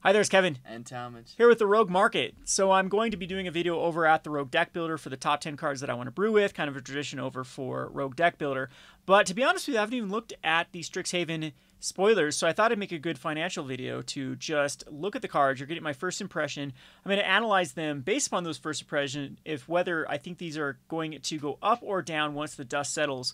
Hi, there's Kevin. And Talmadge. Here with the Rogue Market. So I'm going to be doing a video over at the Rogue Deck Builder for the top 10 cards that I want to brew with, kind of a tradition over for Rogue Deck Builder. But to be honest with you, I haven't even looked at the Strixhaven spoilers, so I thought it'd make a good financial video to just look at the cards. You're getting my first impression. I'm going to analyze them based upon those first impressions, if whether I think these are going to go up or down once the dust settles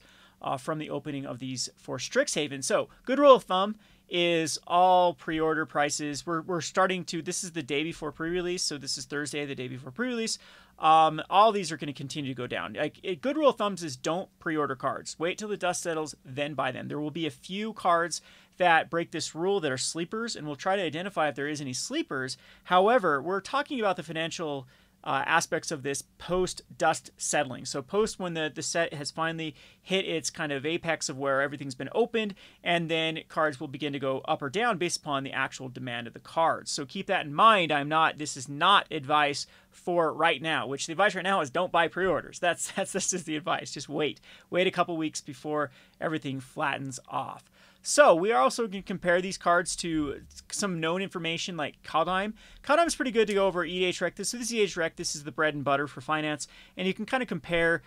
from the opening of these for Strixhaven. So, good rule of thumb is all pre-order prices. We're starting to, this is the day before pre-release, so this is Thursday, the day before pre-release. All these are going to continue to go down. Like, a good rule of thumb is don't pre-order cards. Wait till the dust settles, then buy them. There will be a few cards that break this rule that are sleepers, and we'll try to identify if there is any sleepers. However, we're talking about the financial aspects of this post-dust settling. So post when the set has finally hit its kind of apex of where everything's been opened, and then cards will begin to go up or down based upon the actual demand of the cards. So keep that in mind. This is not advice for right now, which the advice right now is don't buy pre-orders. This is the advice. Just wait a couple weeks before everything flattens off. So we are also going to compare these cards to some known information like Kaldheim. Kaldheim's pretty good to go over EDH Rec. So this is EDH Rec. This is the bread and butter for finance. And you can kind of compare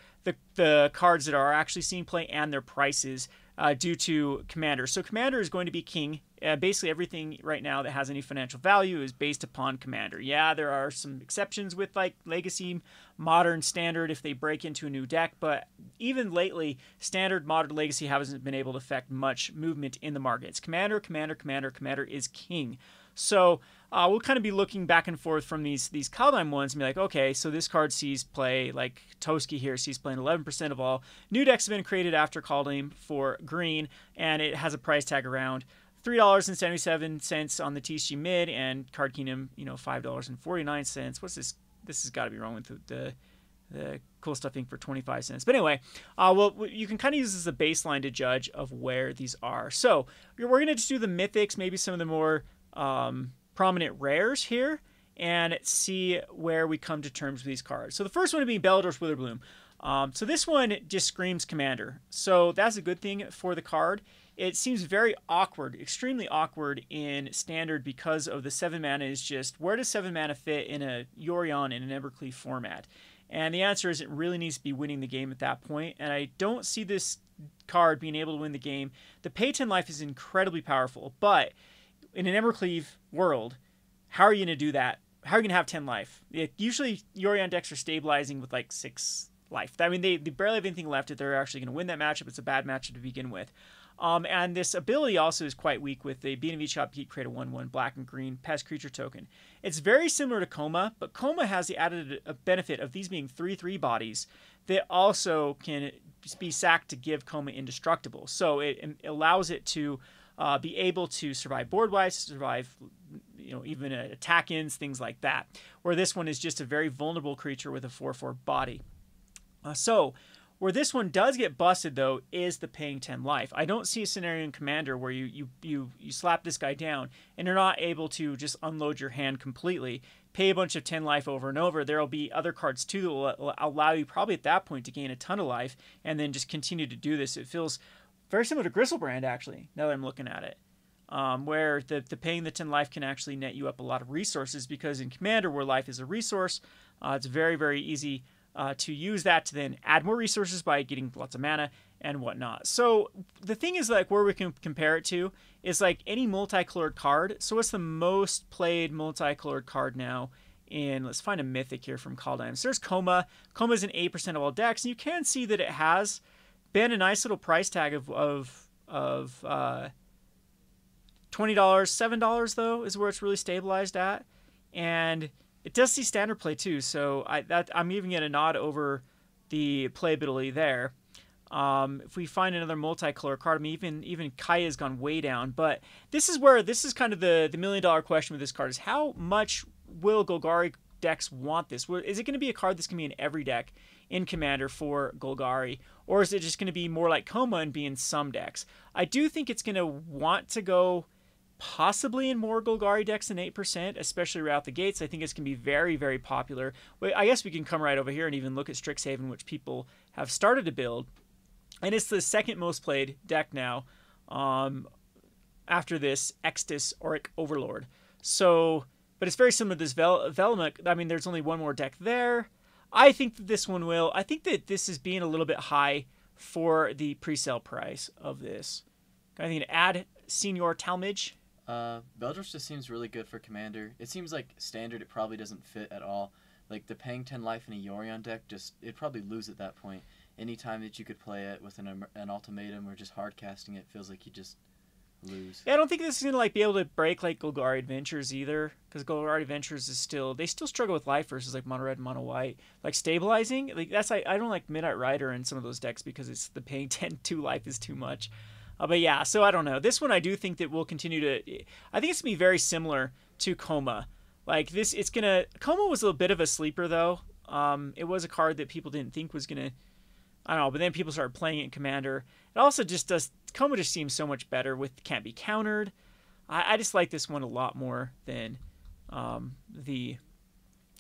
the cards that are actually seeing play and their prices due to Commander. So Commander is going to be king. Basically everything right now that has any financial value is based upon Commander. Yeah, there are some exceptions with like Legacy, Modern, Standard if they break into a new deck, but even lately, Standard, Modern, Legacy hasn't been able to affect much movement in the market. It's Commander, Commander, Commander, Commander is king. So we'll kind of be looking back and forth from these Kaldheim ones and be like, okay, so this card sees play, like Toski here sees playing 11% of all new decks have been created after Kaldheim for green, and it has a price tag around $3.77 on the TCG mid, and Card Kingdom, $5.49. What's this? This has got to be wrong with the cool stuff Inc. for 25 cents. But anyway, well, you can kind of use this as a baseline to judge of where these are. So we're going to just do the mythics, maybe some of the more prominent rares here, and see where we come to terms with these cards. So the first one would be Beledor's Witherbloom. So this one just screams Commander. So that's a good thing for the card. It seems very awkward, extremely awkward in Standard because of the 7 mana is just, where does 7 mana fit in a Yorion in an Evercleave format? And the answer is it really needs to be winning the game at that point, and I don't see this card being able to win the game. The pay 10 life is incredibly powerful, but in an Evercleave world, how are you going to do that? How are you going to have 10 life? Usually Yorion decks are stabilizing with like 6 life. I mean, they barely have anything left if they're actually going to win that matchup. It's a bad matchup to begin with. And this ability also is quite weak with the B&V Shop Geek, create a 1/1 black and green pest creature token. It's very similar to Coma, but Coma has the added benefit of these being 3/3 bodies that also can be sacked to give Coma indestructible. So it allows it to be able to survive board-wise, survive even attack-ins, things like that. Where this one is just a very vulnerable creature with a 4/4 body. Where this one does get busted, though, is the paying 10 life. I don't see a scenario in Commander where you slap this guy down and you're not able to just unload your hand completely, pay a bunch of 10 life over and over. There will be other cards, too, that will allow you probably at that point to gain a ton of life and then just continue to do this. It feels very similar to Gristlebrand, actually, now that I'm looking at it. Where the paying the 10 life can actually net you up a lot of resources, because in Commander, where life is a resource, it's very, very easy to use that to then add more resources by getting lots of mana and whatnot. So the thing is, like, where we can compare it to is like any multicolored card. So what's the most played multicolored card now? Let's find a mythic here from Kaldheim. So there's Coma. Coma is an 8% of all decks, and you can see that it has been a nice little price tag of $20. $7 though is where it's really stabilized at, and it does see Standard play too, so I'm even going to nod over the playability there. If we find another multicolor card, I mean, even Kaya's gone way down, but this is kind of the $1 million question with this card is how much will Golgari decks want this? Is it going to be a card that's going to be in every deck in Commander for Golgari, or is it just going to be more like Coma and be in some decks? I do think it's going to want to go possibly in more Golgari decks than 8%, especially right out the gates. I think it's going to be very, very popular. I guess we can come right over here and even look at Strixhaven, which people have started to build. And it's the second most played deck now after this Extus Auric Overlord. So, but it's very similar to this Velma. I mean, there's only one more deck there. I think that this one will. I think that this is being a little bit high for the pre-sale price of this. I think to add Senior Talmage. Beldros just seems really good for Commander. It seems like Standard it probably doesn't fit at all. Like the paying 10 life in a Yorion deck, it'd probably lose at that point. Anytime that you could play it with an ultimatum or just hard casting it, feels like you just lose. Yeah, I don't think this is gonna like be able to break like Golgari Adventures either, because Golgari Adventures is still struggle with life versus like mono red, mono white. Like stabilizing, like that's I don't like Midnight Rider in some of those decks because it's the paying 10-2 life is too much. But yeah, so I don't know. This one I do think that will continue to. I think it's gonna be very similar to Coma. Like this, Coma was a bit of a sleeper though. It was a card that people didn't think was gonna. I don't know, but then people started playing it in Commander. It also just does. Coma just seems so much better with can't be countered. I just like this one a lot more than the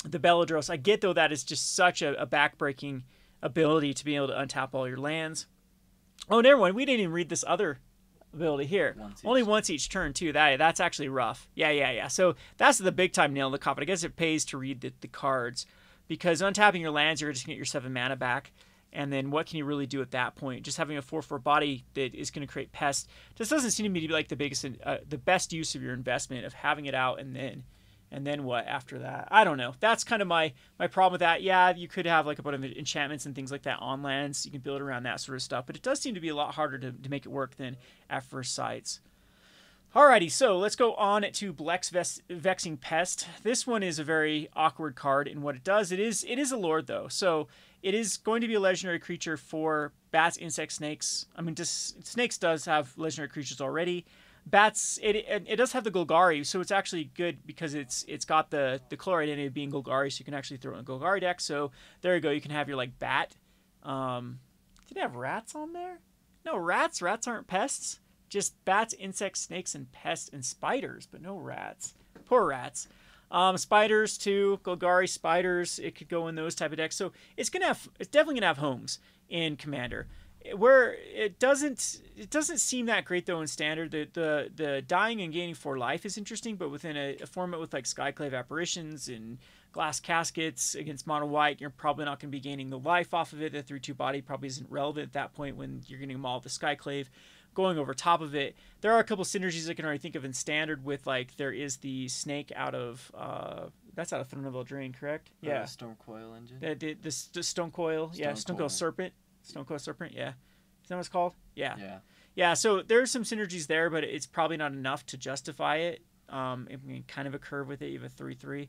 Beledros. I get though that is just such a backbreaking ability to be able to untap all your lands. Oh, never mind. We didn't even read this other ability here. Only once each turn too. That's actually rough. Yeah. So that's the big time nail in the coffin. I guess it pays to read the cards because untapping your lands, you're just gonna get your 7 mana back. And then what can you really do at that point? Just having a 4/4 body that is going to create pest just doesn't seem to me to be like the best use of your investment of having it out and then what after that? I don't know. That's kind of my problem with that. Yeah, you could have like a bunch of enchantments and things like that on lands. You can build around that sort of stuff, but it does seem to be a lot harder to make it work than at first sight. Alrighty, so let's go on to Blex Vexing Pest. This one is a very awkward card in what it does. It is a lord though, so it is going to be a legendary creature for bats, insects, snakes. I mean, snakes does have legendary creatures already. Bats, it does have the Golgari, so it's actually good because it's got the color identity of being Golgari, so you can actually throw in a Golgari deck. So there you go. You can have your like bat. Did it have rats on there? No, rats. Rats aren't pests. Just bats, insects, snakes, and pests, and spiders, but no rats. Poor rats. Spiders too, Golgari spiders. It could go in those type of decks. So it's definitely gonna have homes in Commander. Where it doesn't seem that great though in Standard. The dying and gaining 4 life is interesting, but within a format with like Skyclave Apparitions and Glass Caskets against mono white, you're probably not going to be gaining the life off of it. The 3/2 body probably isn't relevant at that point when you're getting them all the Skyclave. Going over top of it, there are a couple synergies I can already think of in Standard with like there is the snake out of that's out of Throne of Eldraine, correct? Yeah. Stone Coil Engine. The Stone Coil, Stone Coil Serpent. Stone Coil Serpent, yeah. Is that what it's called? Yeah. Yeah, so there's some synergies there, but it's probably not enough to justify it. It kind of a curve with it. You have a 3/3.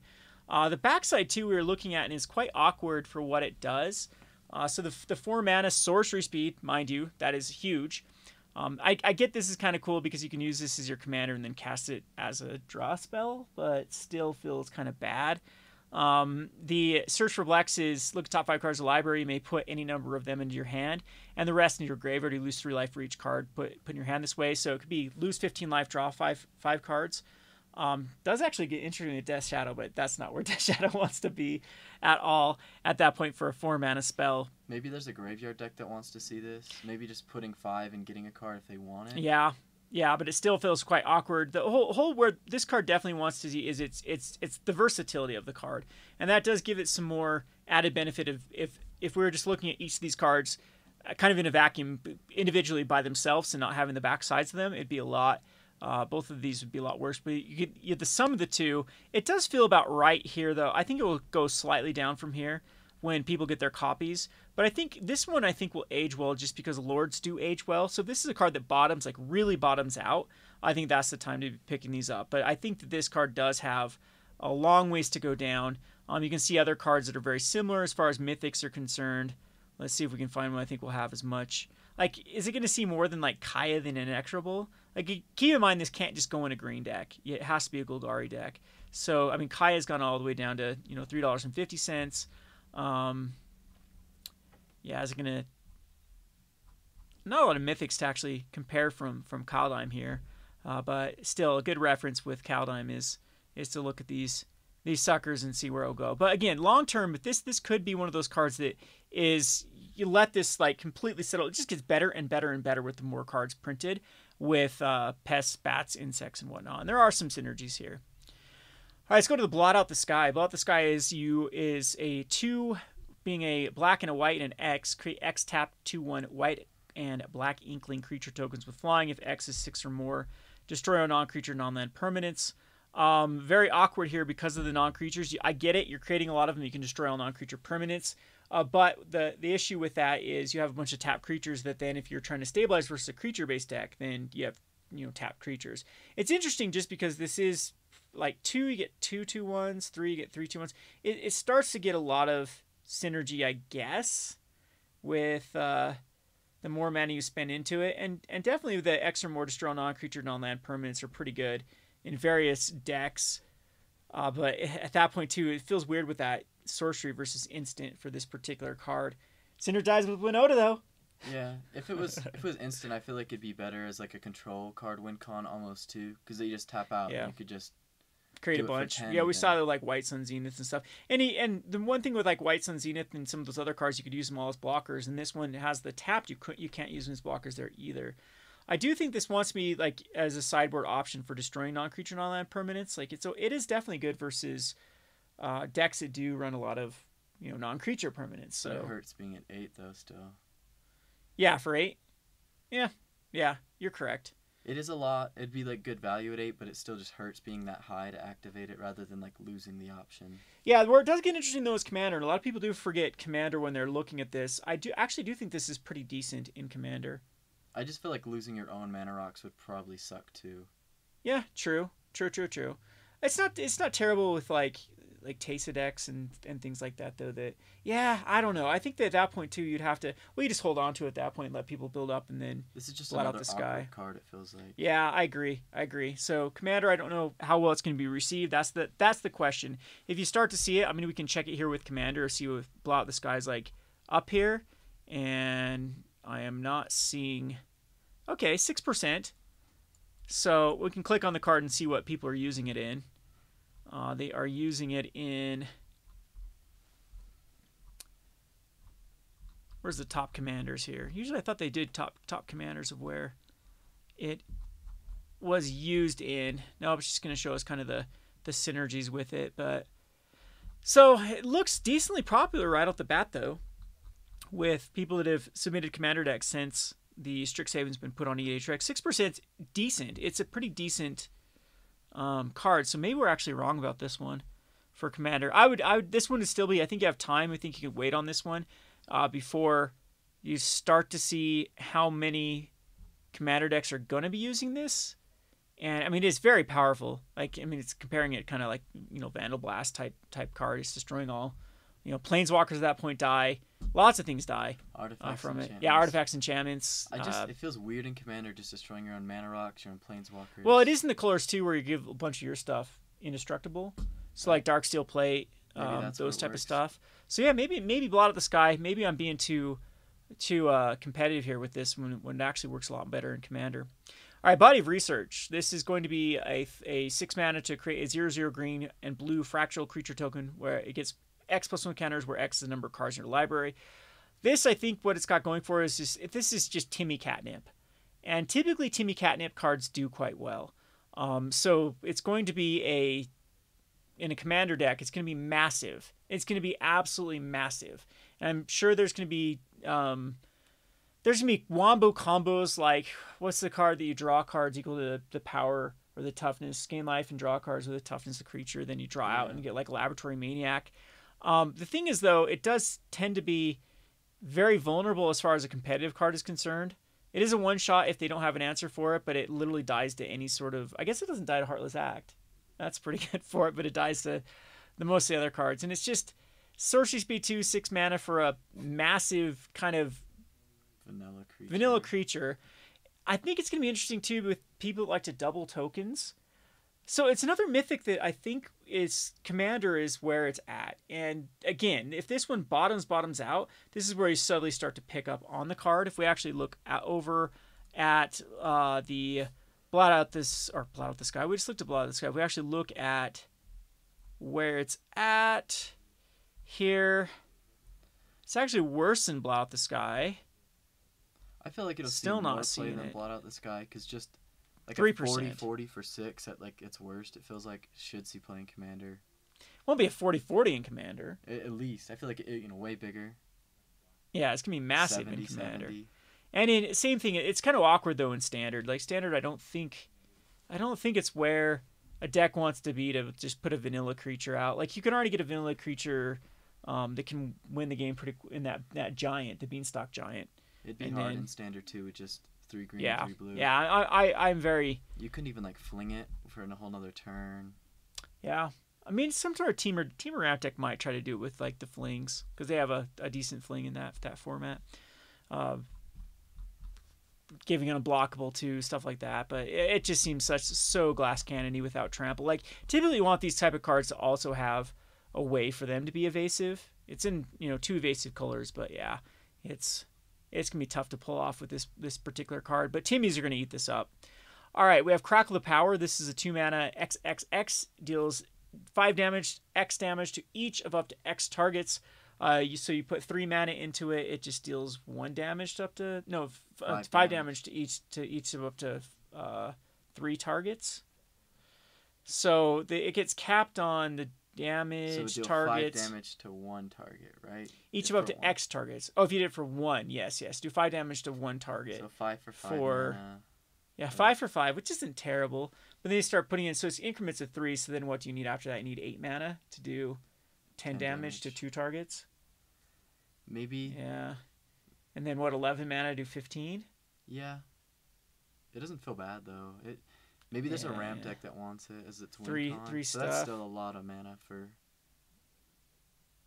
The backside too we were looking at and is quite awkward for what it does. So the 4 mana sorcery speed, mind you, that is huge. I get this is kind of cool because you can use this as your commander and then cast it as a draw spell, but still feels kind of bad. The search for Blex is look at top 5 cards of the library. You may put any number of them into your hand, and the rest in your graveyard. You lose 3 life for each card put in your hand this way. So it could be lose 15 life, draw 5 cards. Does actually get interesting at Death Shadow, but that's not where Death Shadow wants to be at all at that point for a 4 mana spell. Maybe there's a graveyard deck that wants to see this. Maybe just putting 5 and getting a card if they want it. Yeah, but it still feels quite awkward. The whole where this card definitely wants to see is it's the versatility of the card, and that does give it some more added benefit of if we were just looking at each of these cards kind of in a vacuum individually by themselves and not having the back sides of them, it'd be a lot. Both of these would be a lot worse, but you get the sum of the two. It does feel about right here, though. I think it will go slightly down from here when people get their copies. But I think this one will age well just because Lords do age well. So if this is a card that bottoms, like really bottoms out, I think that's the time to be picking these up. But I think that this card does have a long ways to go down. You can see other cards that are very similar as far as Mythics are concerned. Let's see if we can find one I think will have as much. Like, is it going to see more than like Kaya than Inexorable? Like, keep in mind this can't just go in a green deck. It has to be a Golgari deck. So, I mean, Kaya's gone all the way down to, $3.50. Yeah, is it gonna? Not a lot of Mythics to actually compare from Kaldheim here, but still a good reference with Kaldheim is to look at these suckers and see where it'll go. But again, long term, but this could be one of those cards that is you let this like completely settle. It just gets better and better and better with the more cards printed with pests, bats, insects, and whatnot. And there are some synergies here. All right, let's go to the Blot Out the Sky. Blot Out the Sky is a 2, being a black and a white and an X. Create X tap 2/1 white and black inkling creature tokens with flying. If X is 6 or more, destroy a non-creature non-land permanents. Very awkward here because of the non-creatures. I get it. You're creating a lot of them. You can destroy all non-creature permanents. But the issue with that is you have a bunch of tapped creatures that then if you're trying to stabilize versus a creature-based deck, then you have tapped creatures. It's interesting just because this is like 2, you get 2/2/1s, 3, you get 3/2/1s. It starts to get a lot of synergy, I guess, with the more mana you spend into it. And definitely the X or more destroy non-creature non-land permanents are pretty good in various decks. But at that point, too, it feels weird with that sorcery versus instant for this particular card. Synergize with Winota, though. Yeah, if it was instant, I feel like it'd be better as like a control card win con almost too, because you just tap out and you could just create a bunch. Yeah, we saw the like White Sun Zenith and stuff. And the one thing with like White Sun Zenith and some of those other cards, you could use them all as blockers, and this one has the tapped. You can't use them as blockers there either. I do think this wants to be like as a sideboard option for destroying non-creature non-land permanents. Like it is definitely good versus decks that do run a lot of non-creature permanents. So it hurts being at 8 though still. Yeah, for 8. Yeah, you're correct. It is a lot. It'd be like good value at 8, but it still just hurts being that high to activate it rather than like losing the option. Yeah, where it does get interesting though is Commander, and a lot of people do forget Commander when they're looking at this. I actually do think this is pretty decent in Commander. I just feel like losing your own mana rocks would probably suck too. Yeah, true. It's not terrible with like Tesa decks and things like that though. I don't know. I think that at that point too, you'd have to you just hold on to it at that point, and let people build up, and then this is just Blot another Out the Sky card. It feels like. Yeah, I agree. So Commander, I don't know how well it's going to be received. That's the question. If you start to see it, I mean, we can check it here with Commander or see what Blot Out the Sky's like up here, and I am not seeing. Okay, 6%. So we can click on the card and see what people are using it in. They are using it in... Where's the top commanders here? Usually I thought they did top commanders of where it was used in. No, it's just going to show us kind of the synergies with it. But so it looks decently popular right off the bat, though, with people that have submitted commander decks since the Strixhaven's been put on EDH. 6% decent. It's a pretty decent card. So maybe we're actually wrong about this one for Commander. I would this one would still be. I think you have time. I think you could wait on this one before you start to see how many Commander decks are going to be using this. And I mean, it's very powerful. Like, I mean, it's comparing it kind of like Vandal Blast type card. It's destroying all. Planeswalkers at that point die. Lots of things die from it. Yeah, artifacts, enchantments. It feels weird in Commander just destroying your own mana rocks, your own planeswalkers. Well, it is in the colors too, where you give a bunch of your stuff indestructible. So like Darksteel Plate, those type of stuff. So yeah, maybe Blot Out the Sky. Maybe I'm being too competitive here with this when it actually works a lot better in Commander. All right, Body of Research. This is going to be a 6 mana to create a 0/0 green and blue fractal creature token where it gets X+1 counters where X is the number of cards in your library. This, I think, what it's got going for is this is just Timmy Catnip. And typically Timmy Catnip cards do quite well. So it's going to be in a Commander deck, it's going to be massive. It's going to be absolutely massive. And I'm sure there's going to be wombo combos like, what's the card that you draw cards equal to the power or the toughness? Gain life and draw cards with the toughness of the creature. Then you draw out and get like Laboratory Maniac. The thing is, though, it does tend to be very vulnerable as far as a competitive card is concerned. It is a one-shot if they don't have an answer for it, but it literally dies to any sort of... I guess it doesn't die to Heartless Act. That's pretty good for it, but it dies to the most of the other cards. And it's just Sorcery Speed 2, 6 mana for a massive kind of vanilla creature. I think it's going to be interesting, too, with people that like to double tokens. So it's another Mythic that I think is Commander is where it's at. And again, if this one bottoms out, this is where you suddenly start to pick up on the card. If we actually look over at the Blot Out the Sky. We just looked at Blot Out the Sky. If we actually look at where it's at here, it's actually worse than Blot Out the Sky. I feel like it'll still not play than Blot Out the Sky because just Like 3%. a 40-40 for 6 at like its worst. It feels like should see playing Commander. Won't be a 40-40 in Commander. At least I feel like it, way bigger. Yeah, it's gonna be massive 70, in Commander. 70. And in same thing, it's kind of awkward though in Standard. Like Standard, I don't think it's where a deck wants to be to just put a vanilla creature out. Like you can already get a vanilla creature that can win the game pretty in that giant, the Beanstalk Giant. It'd be hard in Standard too with just 3 green, yeah, 3 blue. Yeah, I'm very. You couldn't even like fling it for a whole nother turn. Yeah, I mean some sort of teamer ramp deck might try to do it with like the flings because they have a decent fling in that format. Giving it unblockable too, stuff like that. But it just seems so glass cannony without trample. Like typically you want these type of cards to also have a way for them to be evasive. It's in 2 evasive colors, but yeah, it's gonna be tough to pull off with this particular card. But Timmies are gonna eat this up. All right, we have Crackle the Power. This is a 2-mana XXX, deals 5 damage, X damage to each of up to X targets. So you put 3 mana into it. It just deals 1 damage to up to 5 damage to each of up to 3 targets. So it gets capped on the damage so targets. 5 damage to 1 target, right? Each of up to X targets. Oh, if you did it for 1, yes. Do 5 damage to 1 target. So 5 for 5. Mana. Yeah, 5 for 5, which isn't terrible. But then you start putting in, so it's increments of 3. So then what do you need after that? You need 8 mana to do 10 damage to 2 targets. Maybe. Yeah. And then what, 11 mana to do 15? Yeah. It doesn't feel bad though. Maybe there's a ramp deck that wants it as its win con. 3 so stuff. That's still a lot of mana for.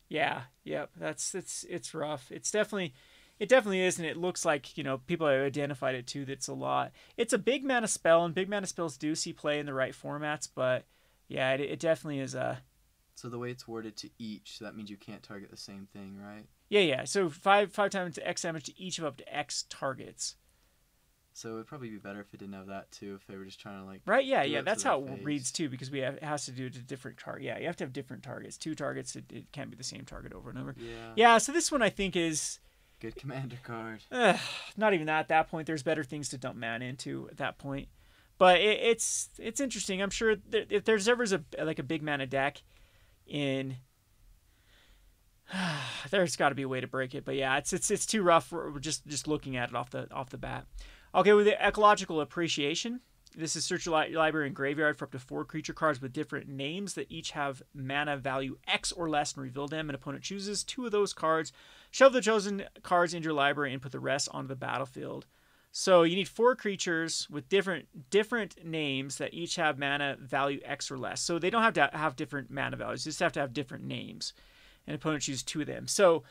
Yeah. Yep. It's rough. It definitely is, and it looks like people have identified it too. That's a lot. It's a big mana spell, and big mana spells do see play in the right formats. But yeah, it definitely is a. So the way it's worded to each, so that means you can't target the same thing, right? Yeah. So 5 times X damage to each of up to X targets. So it'd probably be better if it didn't have that too, if they were just trying to like. Right. Yeah. That's how it reads too, because it has to do it to different target. Yeah, you have to have different targets. 2 targets. It can't be the same target over and over. Yeah. Yeah. So this one I think is. Good commander card. Not even that at that point. There's better things to dump mana into at that point. But it's interesting. I'm sure if there's ever a big mana deck in, there's got to be a way to break it. But yeah, it's too rough for just looking at it off the bat. Okay, with the Ecological Appreciation. This is search your library and graveyard for up to 4 creature cards with different names that each have mana value X or less, and reveal them. An opponent chooses 2 of those cards. Shove the chosen cards into your library and put the rest onto the battlefield. So you need 4 creatures with different names that each have mana value X or less. So they don't have to have different mana values. You just have to have different names. An opponent chooses 2 of them. So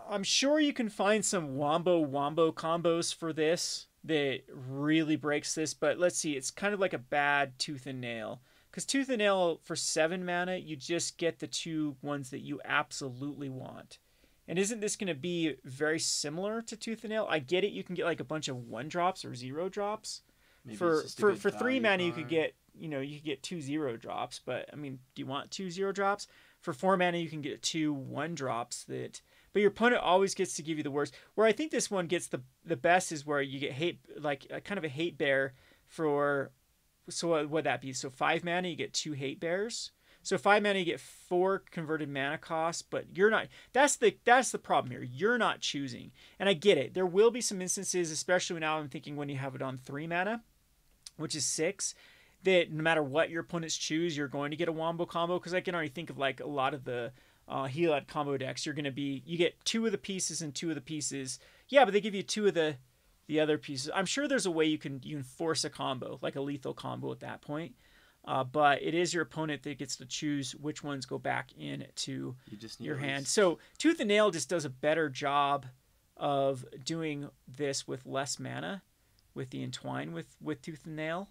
I'm sure you can find some wombo combos for this that really breaks this, but let's see, it's kind of like a bad Tooth and Nail, because Tooth and Nail for 7 mana you just get the 2 ones that you absolutely want. And isn't this going to be very similar to Tooth and Nail? I get it, you can get like a bunch of 1-drops or 0-drops. Maybe for 3 mana you could get you could get 2 0-drops, but I mean, do you want 2 0-drops? For 4 mana you can get 2 1-drops but your opponent always gets to give you the worst. Where I think this one gets the best is where you get hate, like kind of a hate bear for. So what would that be? So 5 mana you get 2 hate bears. So 5 mana you get 4 converted mana costs, but you're not. That's the problem here. You're not choosing, and I get it. There will be some instances, especially now I'm thinking when you have it on 3 mana, which is 6. That no matter what your opponents choose, you're going to get a wombo combo, because I can already think of like a lot of the Helad combo decks. You get 2 of the pieces and 2 of the pieces. Yeah, but they give you 2 of the other pieces. I'm sure there's a way you can force a combo, like a lethal combo at that point. But it is your opponent that gets to choose which ones go back into your hand. So Tooth and Nail just does a better job of doing this with less mana, with the Entwine with Tooth and Nail.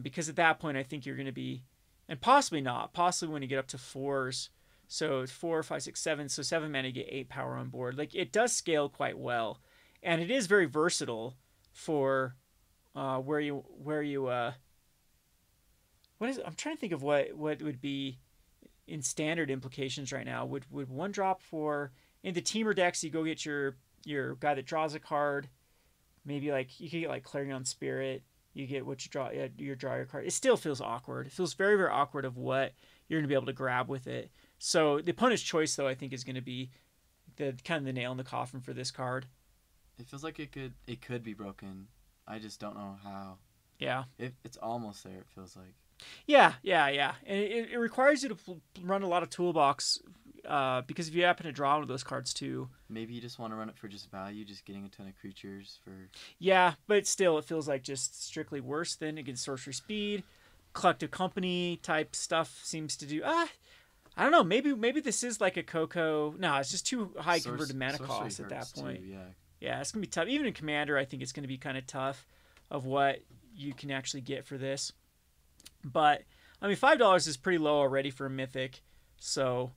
Because at that point I think you're going to be, and possibly when you get up to 4s. So it's 4, 5, 6, 7. So 7 mana you get 8 power on board. Like, it does scale quite well, and it is very versatile for where you what is it? I'm trying to think of what would be in standard implications right now. Would 1-drop for in the teamer decks? You go get your guy that draws a card. Maybe like you could get like Clarion Spirit. You get what you draw. You draw your card. It still feels awkward. It feels very, very awkward of what you're going to be able to grab with it. So the opponent's choice, though, I think is going to be the kind of the nail in the coffin for this card. It feels like it could be broken. I just don't know how. Yeah. It's almost there, it feels like. Yeah. And it requires you to run a lot of toolbox because if you happen to draw one of those cards too. Maybe you just want to run it for just value, just getting a ton of creatures for... Yeah, but still it feels like just strictly worse than against sorcery speed. Collective company type stuff seems to do... I don't know. Maybe this is like a Coco... No, it's just too high converted mana cost at that point. Too, yeah, it's going to be tough. Even in Commander, I think it's going to be kind of tough of what you can actually get for this. But, I mean, $5 is pretty low already for a Mythic. So,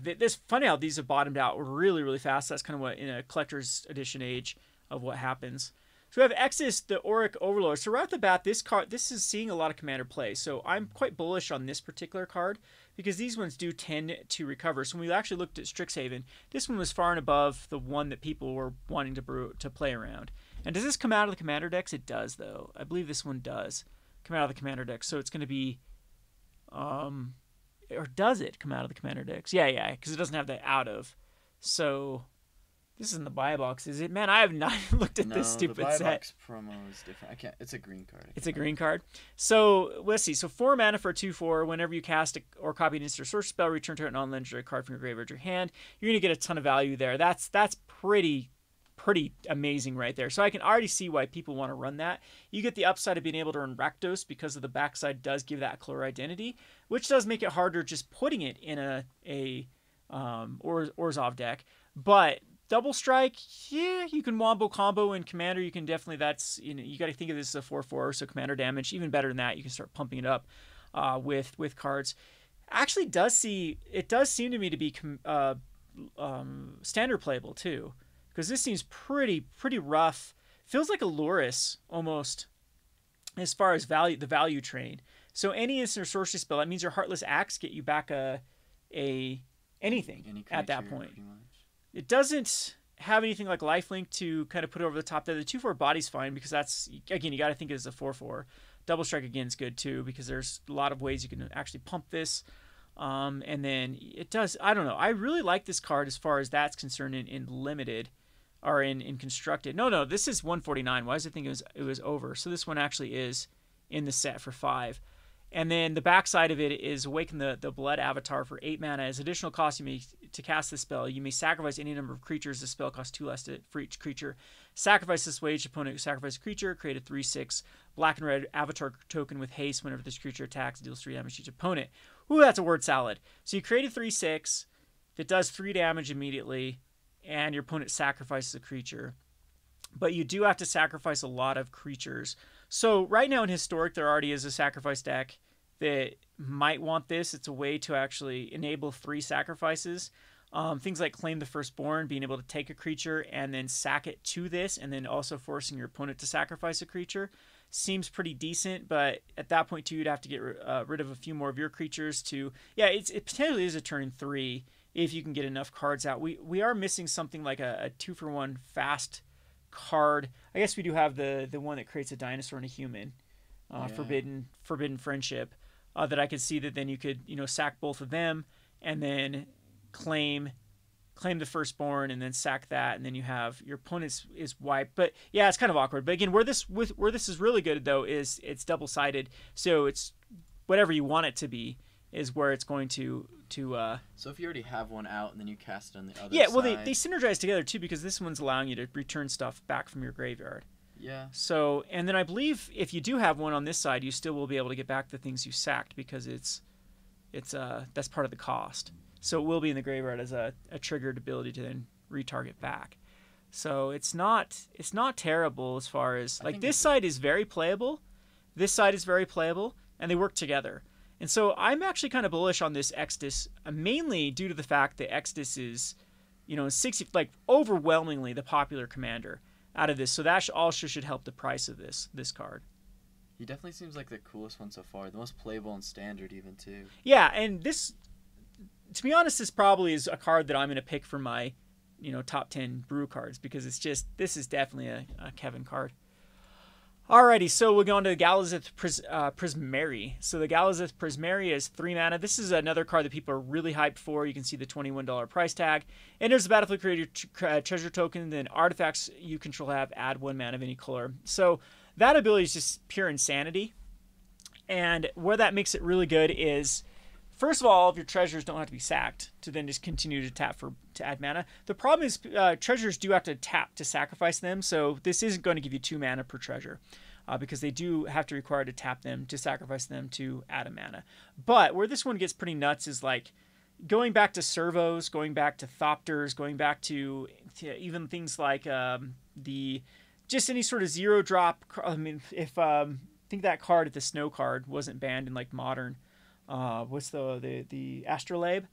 it's funny how these have bottomed out really, really fast. That's kind of what, in a collector's edition age, of what happens. So we have Exodus, the Auric Overlord. So right off the bat, this is seeing a lot of Commander play. So I'm quite bullish on this particular card because these ones do tend to recover. So when we actually looked at Strixhaven, this one was far and above the one that people were wanting to play around. And does this come out of the Commander decks? It does, though. I believe this one does come out of the Commander decks. So it's going to be... or does it come out of the Commander decks? Yeah, because it doesn't have the out of. So... This isn't the buy box, is it? Man, I have not looked at this stupid set. No, the buy box promo is different. I can't. It's a green card. It's a green card. So let's see. So 4 mana for a 2/4. Whenever you cast or copy an instant or sorcery spell, return to a non-legendary card from your graveyard or your hand. You're gonna get a ton of value there. That's pretty amazing right there. So I can already see why people want to run that. You get the upside of being able to run Rakdos because of the backside does give that color identity, which does make it harder just putting it in a Orzhov deck, but double strike, yeah, you can wombo combo in Commander. You can definitely, that's, you got to think of this as a 4/4, so Commander damage. Even better than that, you can start pumping it up with cards. Actually, it does seem to me to be standard playable too, because this seems pretty rough. Feels like a Lurrus almost, as far as the value train. So any instant or sorcery spell, that means your Heartless Axe get you back anything at that point. It doesn't have anything like lifelink to kind of put over the top there. The 2/4 body's fine because that's, again, you got to think it as a 4/4. Double strike again is good too because there's a lot of ways you can actually pump this. And then it does, I don't know. I really like this card as far as that's concerned in limited or in constructed. No, this is 149. Why does I think it was over? So this one actually is in the set for 5. And then the backside of it is Awaken the Blood Avatar for 8 mana. As additional cost to cast this spell, you may sacrifice any number of creatures. The spell costs 2 less for each creature. Sacrifice this wage. Opponent sacrifice a creature. Create a 3/6 black and red Avatar token with haste. Whenever this creature attacks, deals 3 damage to each opponent. Ooh, that's a word salad. So you create a 3/6 that does 3 damage immediately, and your opponent sacrifices a creature. But you do have to sacrifice a lot of creatures. So right now in Historic, there already is a sacrifice deck that might want this. It's a way to actually enable 3 sacrifices. Things like Claim the Firstborn, being able to take a creature and then sack it to this, and then also forcing your opponent to sacrifice a creature. Seems pretty decent, but at that point too, you'd have to get rid of a few more of your creatures to... Yeah, it potentially is a turn 3 if you can get enough cards out. We are missing something like a 2-for-1 fast card. I guess we do have the one that creates a dinosaur and a human. Forbidden Friendship. That I could see that then you could, sack both of them and then claim the Firstborn and then sack that, and then you have your opponent's is wiped. But yeah, it's kind of awkward. But again, where this is really good though is it's double-sided, so it's whatever you want it to be is where it's going to. So if you already have one out and then you cast it on the other side. Yeah, well they synergize together too because this one's allowing you to return stuff back from your graveyard. Yeah. So, and then I believe if you do have one on this side, you still will be able to get back the things you sacked because that's part of the cost. So it will be in the graveyard as a triggered ability to then retarget back. So it's not terrible as far as like this side is very playable. This side is very playable, and they work together. And so I'm actually kind of bullish on this Exodus, mainly due to the fact that Exodus is, 60 overwhelmingly the popular commander out of this, so that also should help the price of this card. He definitely seems like the coolest one so far, the most playable and standard even too. Yeah, and this, to be honest, this probably is a card that I'm going to pick for my, top 10 brew cards because this is definitely a Kevin card. Alrighty, so we're going to Galazeth Prismari. So the Galazeth Prismari is 3 mana. This is another card that people are really hyped for. You can see the $21 price tag. Enters the battlefield, create your treasure token, then artifacts you control have add 1 mana of any color. So that ability is just pure insanity. And where that makes it really good is, first of all of your treasures don't have to be sacked to then just continue to tap to add mana. The problem is treasures do have to tap to sacrifice them, so this isn't going to give you 2 mana per treasure because they do have to require to tap them to sacrifice them to add a mana. But where this one gets pretty nuts is like going back to servos, going back to thopters, going back to even things like just any sort of 0-drop. I mean, if I think that card, if the snow card wasn't banned in like modern. What's the Astrolabe?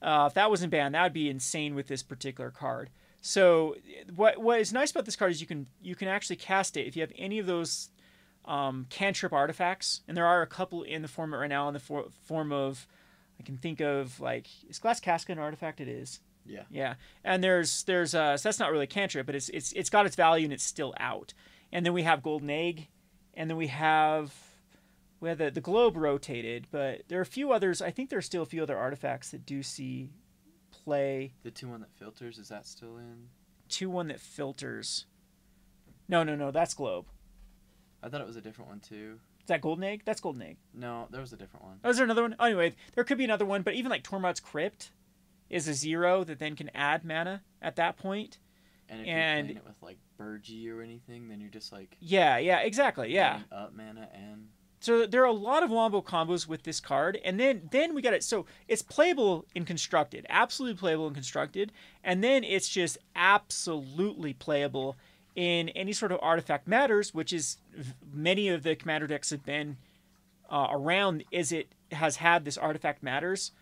If that wasn't banned, that would be insane with this particular card. So what is nice about this card is you can actually cast it if you have any of those cantrip artifacts, and there are a couple in the format right now in the form of, I can think of, like, is Glass Casket an artifact? It is. Yeah. Yeah, and there's so that's not really a cantrip, but it's got its value and it's still out. And then we have Golden Egg, and then we have the globe rotated, but there are a few others. I think there's still a few other artifacts that do see play. The 2-1 that filters, is that still in? 2-1 that filters. No, that's globe. I thought it was a different one too. Is that Golden Egg? That's Golden Egg. No, there was a different one. Oh, is there another one? Anyway, there could be another one, but even like Tormod's Crypt is a 0 that then can add mana at that point. And if you're playing it with like Burgee or anything, then you're just like... Yeah, exactly, yeah. Up mana and... So there are a lot of wombo combos with this card, and then we got it. So it's playable in Constructed, absolutely playable in Constructed, and then it's just absolutely playable in any sort of Artifact Matters, which is many of the Commander decks have been around, is it has had this Artifact Matters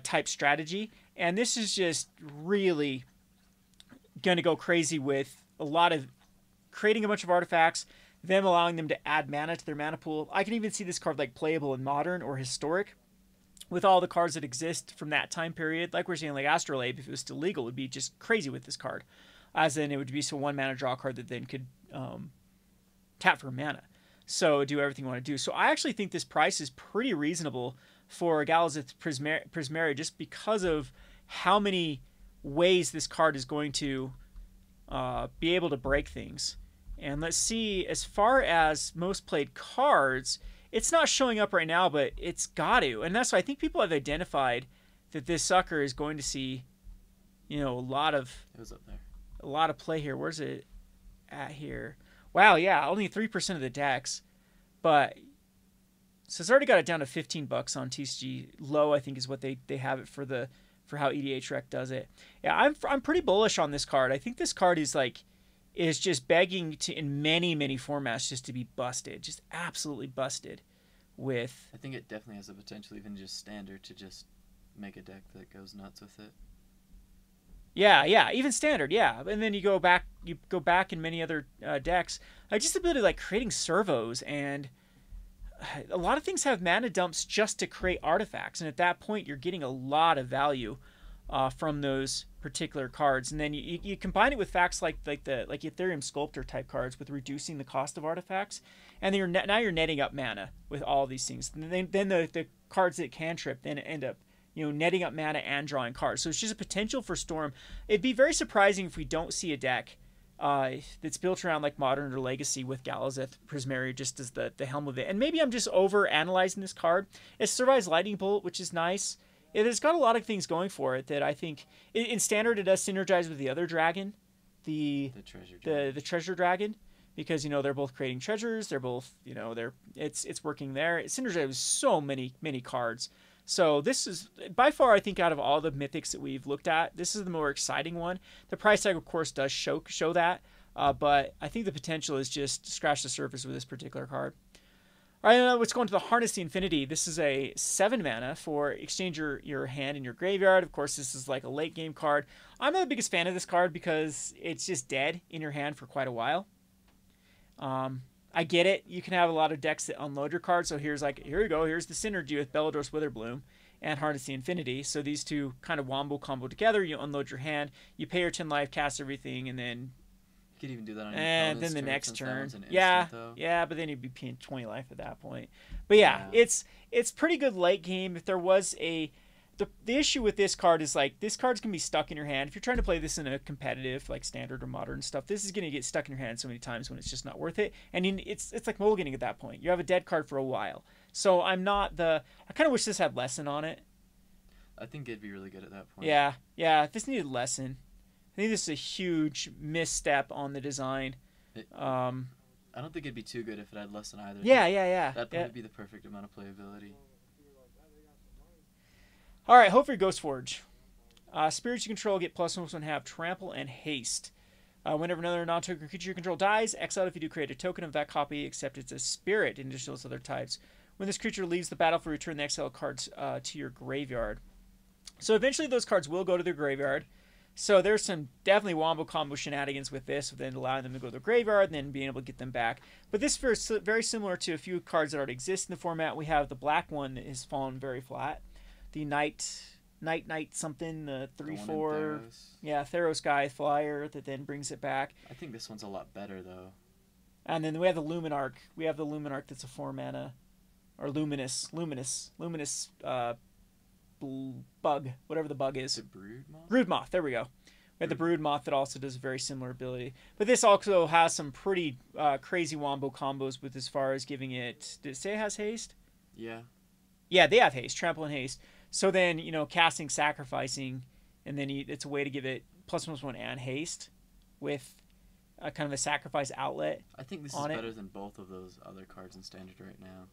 type strategy, and this is just really going to go crazy with a lot of creating a bunch of artifacts, them allowing them to add mana to their mana pool. I can even see this card like playable in Modern or Historic with all the cards that exist from that time period. Like we're saying, like Astrolabe, if it was still legal, would be just crazy with this card. As in, it would be so 1 mana draw card that then could tap for mana. So do everything you want to do. So I actually think this price is pretty reasonable for Galazeth Prismari just because of how many ways this card is going to be able to break things. And let's see, as far as most played cards, it's not showing up right now, but it's got to. And that's why I think people have identified that this sucker is going to see, a lot of... It was up there. A lot of play here. Where's it at here? Wow, yeah, only 3% of the decks. But, so it's already got it down to $15 on TCG. Low, I think, is what they have it for how EDH Rec does it. Yeah, I'm pretty bullish on this card. I think this card is just begging to, in many, many formats, just to be busted. Just absolutely busted with... I think it definitely has the potential, even just Standard, to just make a deck that goes nuts with it. Yeah, even Standard, yeah. And then you go back in many other decks. Just the ability like creating servos, and a lot of things have mana dumps just to create artifacts. And at that point, you're getting a lot of value from those particular cards. And then you combine it with facts like Ethereum Sculptor type cards with reducing the cost of artifacts, and then now you're netting up mana with all these things. And then the cards that cantrip then end up netting up mana and drawing cards. So it's just a potential for Storm. It'd be very surprising if we don't see a deck that's built around like Modern or Legacy with Galazeth Prismari just as the helm of it. And maybe I'm just over analyzing this card. It survives Lightning Bolt, which is nice. It's got a lot of things going for it that I think in Standard it does synergize with the other dragon, the treasure dragon, because they're both creating treasures. They're both it's working there. It synergizes with so many cards. So this is by far, I think, out of all the mythics that we've looked at, this is the more exciting one. The price tag, of course, does show that, but I think the potential is just to scratch the surface with this particular card. All right, let's go into the Harness the Infinity. This is a 7 mana for exchange your hand in your graveyard. Of course, this is like a late game card. I'm not the biggest fan of this card because it's just dead in your hand for quite a while. I get it. You can have a lot of decks that unload your cards. So here you go. Here's the synergy with Bellatrix Witherbloom and Harness the Infinity. So these two kind of wombo combo together. You unload your hand. You pay your 10 life, cast everything, and then You could even do that on your And opponent's then the turn, next since that turn. one's an Yeah, instant, though. yeah, but then you'd be paying 20 life at that point. But yeah, it's pretty good late game. If there was the issue with this card is like this card's gonna be stuck in your hand. If you're trying to play this in a competitive like standard or modern stuff, this is gonna get stuck in your hand so many times when it's just not worth it. And it's like mulliganing at that point. You have a dead card for a while. So I kind of wish this had lesson on it. I think it'd be really good at that point. Yeah. This needed lesson. I think this is a huge misstep on the design. I don't think it'd be too good if it had lesson either. Yeah. That'd probably be the perfect amount of playability. All right, Hope for Ghost Forge. Spirits you control get +1/+1 have trample and haste. Whenever another non-token creature you control dies, exile if you do create a token of that copy, except it's a spirit in addition to those other types. When this creature leaves the battlefield, return the exile cards to your graveyard. So eventually those cards will go to their graveyard. So there's some definitely wombo combo shenanigans with this, then allowing them to go to their graveyard and then being able to get them back. But this is very similar to a few cards that already exist in the format. We have the black one that has fallen very flat. The Night something, the 3/4, Theros guy flyer that then brings it back. I think this one's a lot better though. And then we have the Luminarch. We have the Luminarch that's a 4 mana, or Luminous bug, whatever the bug is. The Broodmoth? Broodmoth, there we go. We have the Broodmoth that also does a very similar ability. But this also has some pretty crazy wombo combos with as far as giving it... Did it say it has haste? Yeah. Yeah, they have haste, trample and haste. So then, casting, sacrificing, and then it's a way to give it +1/+1 and haste with a kind of a sacrifice outlet. I think this is better than both of those other cards in Standard right now.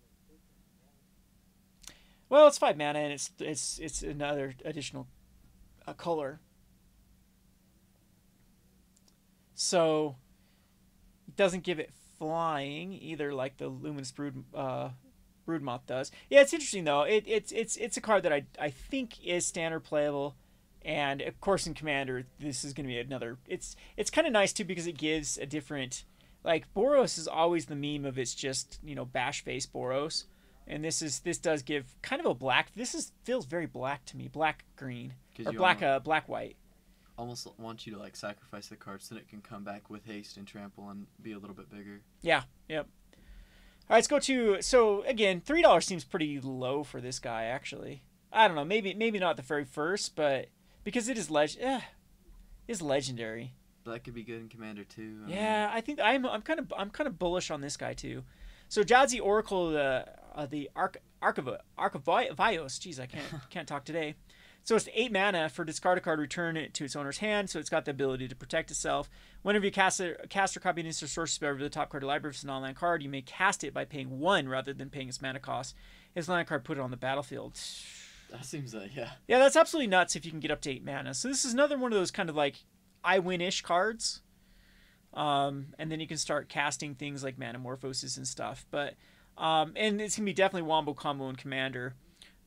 Well, it's 5 mana, and it's another additional color. So it doesn't give it flying either, like the Luminous Broodmoth does. Yeah, it's interesting though. It's a card that I think is standard playable, and of course in Commander this is going to be another. It's kind of nice too because it gives a different. Like Boros is always the meme of it's just bash face Boros, and this does give kind of a black. Feels very black to me, black green or black white. Almost want you to like sacrifice the card so that it can come back with haste and trample and be a little bit bigger. Yeah. Yep. All right, let's go to... So, again, $3 seems pretty low for this guy, actually. I don't know. Maybe not the very first, but... Because it is legendary. But that could be good in Commander, too. Yeah, I think I'm kind of bullish on this guy, too. So, Jadzi Oracle, the Archivios. Jeez, I can't talk today. So it's 8 mana. For discard a card, return it to its owner's hand. So it's got the ability to protect itself. Whenever you cast or copy an instant sorcery spell over the top card of the library, if it's an online card, you may cast it by paying 1 rather than paying its mana cost. Its land card, put it on the battlefield. That seems yeah. Yeah, that's absolutely nuts if you can get up to 8 mana. So this is another one of those kind of like I win-ish cards. And then you can start casting things like Manamorphosis and stuff. But and it's gonna be definitely wombo combo in Commander.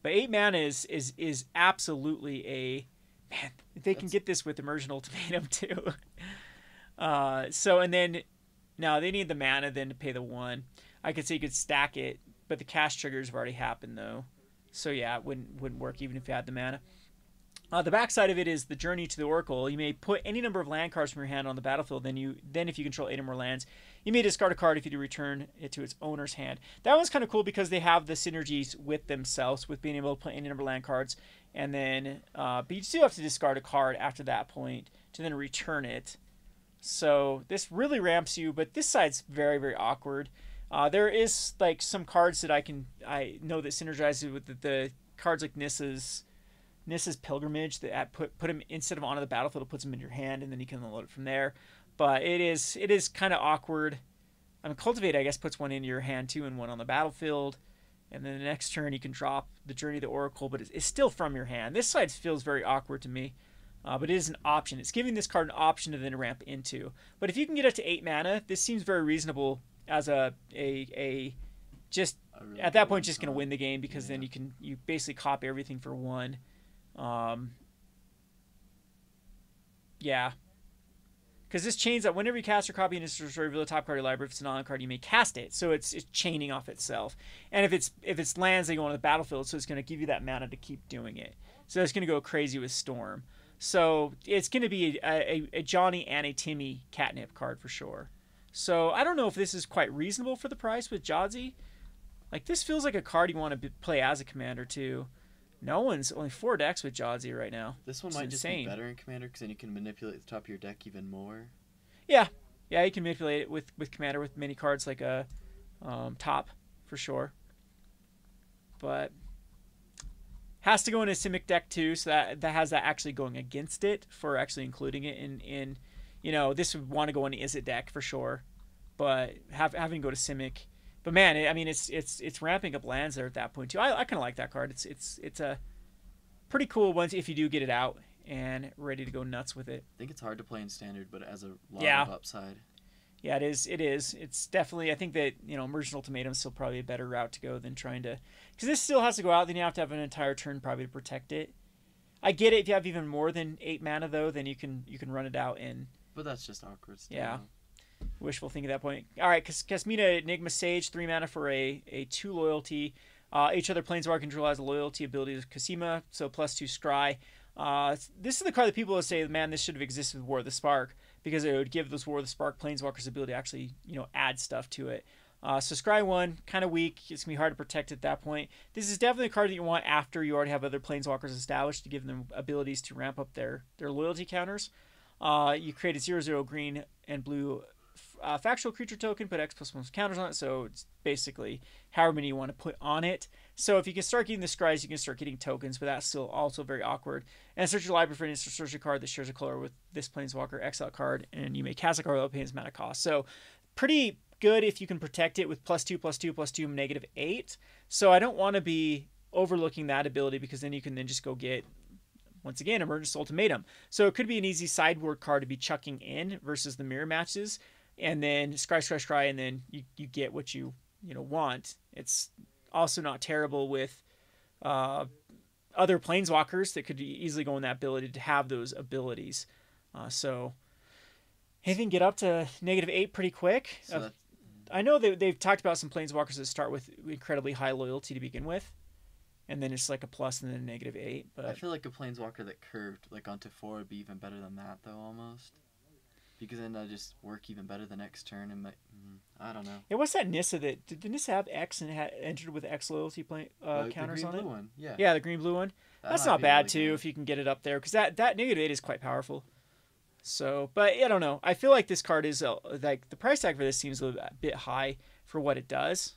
But 8 mana is absolutely a... Man, they can get this with Immersion Ultimatum, too. And then... Now, they need the mana then to pay the 1. I could say you could stack it, but the cast triggers have already happened, though. So, yeah, it wouldn't work even if you had the mana. The backside of it is the Journey to the Oracle. You may put any number of land cards from your hand on the battlefield. Then if you control 8 or more lands, you may discard a card if you do return it to its owner's hand. That one's kind of cool because they have the synergies with themselves, with being able to put any number of land cards. And then, but you still have to discard a card after that point to then return it. So this really ramps you, but this side's very, very awkward. There is like some cards that I know that synergize with the cards like Nissa's Pilgrimage that put him instead of onto the battlefield, it puts him in your hand, and then you can unload it from there. But it is kind of awkward. I mean, Cultivate, I guess, puts 1 into your hand too and 1 on the battlefield. And then the next turn you can drop the Journey of the Oracle, but it's still from your hand. This side feels very awkward to me, but it is an option. It's giving this card an option to then ramp into. But if you can get up to 8 mana, this seems very reasonable as just really at that point just going to win the game because then you basically copy everything for 1. Yeah. Because this chains that whenever you cast or copy an instant reveal the top card of your library, if it's an online card, you may cast it. So it's chaining off itself. And if it's lands, they go on the battlefield, so it's going to give you that mana to keep doing it. So it's going to go crazy with Storm. So it's going to be a Johnny and a Timmy catnip card for sure. So I don't know if this is quite reasonable for the price with Jadzi. Like, this feels like a card you want to play as a commander too. No one's only 4 decks with Jadzi right now. This one might just be better in commander because then you can manipulate the top of your deck even more. Yeah, you can manipulate it with commander with many cards like a top for sure. But has to go in a Simic deck too, so that has that actually going against it for actually including it in this would want to go in the Izzet deck for sure, but having to go to Simic. But man, it's ramping up lands there at that point too. I kind of like that card. It's a pretty cool one if you do get it out and ready to go nuts with it. I think it's hard to play in standard, but it has a lot of upside. Yeah, it is. It's definitely. I think that Emergent Ultimatum is still probably a better route to go than trying to, because this still has to go out. Then you have to have an entire turn probably to protect it. I get it. If you have even more than 8 mana though, then you can run it out in. But that's just awkward. Still. Yeah. Wishful thinking at that point. All right, Kasmina Enigma Sage, 3 mana for a 2 loyalty. Each other planeswalker control has a loyalty ability to Kasima, so +2 scry. This is the card that people would say, man, this should have existed with War of the Spark, because it would give those War of the Spark planeswalkers the ability to actually, add stuff to it. So scry 1, kind of weak. It's going to be hard to protect at that point. This is definitely a card that you want after you already have other planeswalkers established to give them abilities to ramp up their loyalty counters. You create a 0/0 green and blue factual creature token, put X+1 counters on it, so it's basically however many you want to put on it. So if you can start getting the scries, you can start getting tokens, but that's still also very awkward. And search your library for an instant, search a card that shares a color with this planeswalker, exile card, and you may cast a card without paying its mana cost. So pretty good if you can protect it with +2/+2/2 -8. So I don't want to be overlooking that ability, because then you can just go get, once again, Emergent Ultimatum. So it could be an easy sideboard card to be chucking in versus the mirror matches, and then scry, and then you get what you want. It's also not terrible with other planeswalkers that could easily go in that ability to have those abilities. So anything get up to -8 pretty quick. So I know they've talked about some planeswalkers that start with incredibly high loyalty to begin with, and then it's like a plus and then a -8. But I feel like a planeswalker that curved onto 4 would be even better than that though, almost. Because then I just work even better the next turn, and I don't know. Yeah, what's that Nissa that did the Nissa have X and entered with X loyalty counters on it? The green blue one, yeah. Yeah, the green blue one. That's not bad too if you can get it up there, because that -8 is quite powerful. So, but I don't know. I feel like this card is like the price tag for this seems a bit high for what it does.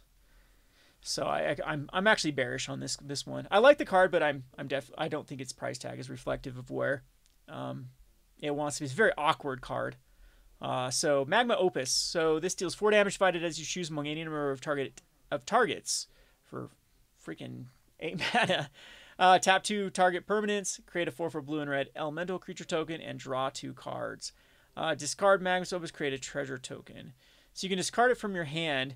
So I'm actually bearish on this one. I like the card, but I don't think its price tag is reflective of where it wants to be. It's a very awkward card. So Magma Opus. So this deals 4 damage divided as you choose among any number of targets for freaking 8 mana. Tap 2 target permanents, create a 4 blue and red elemental creature token, and draw 2 cards. Discard Magma Opus, create a treasure token. So you can discard it from your hand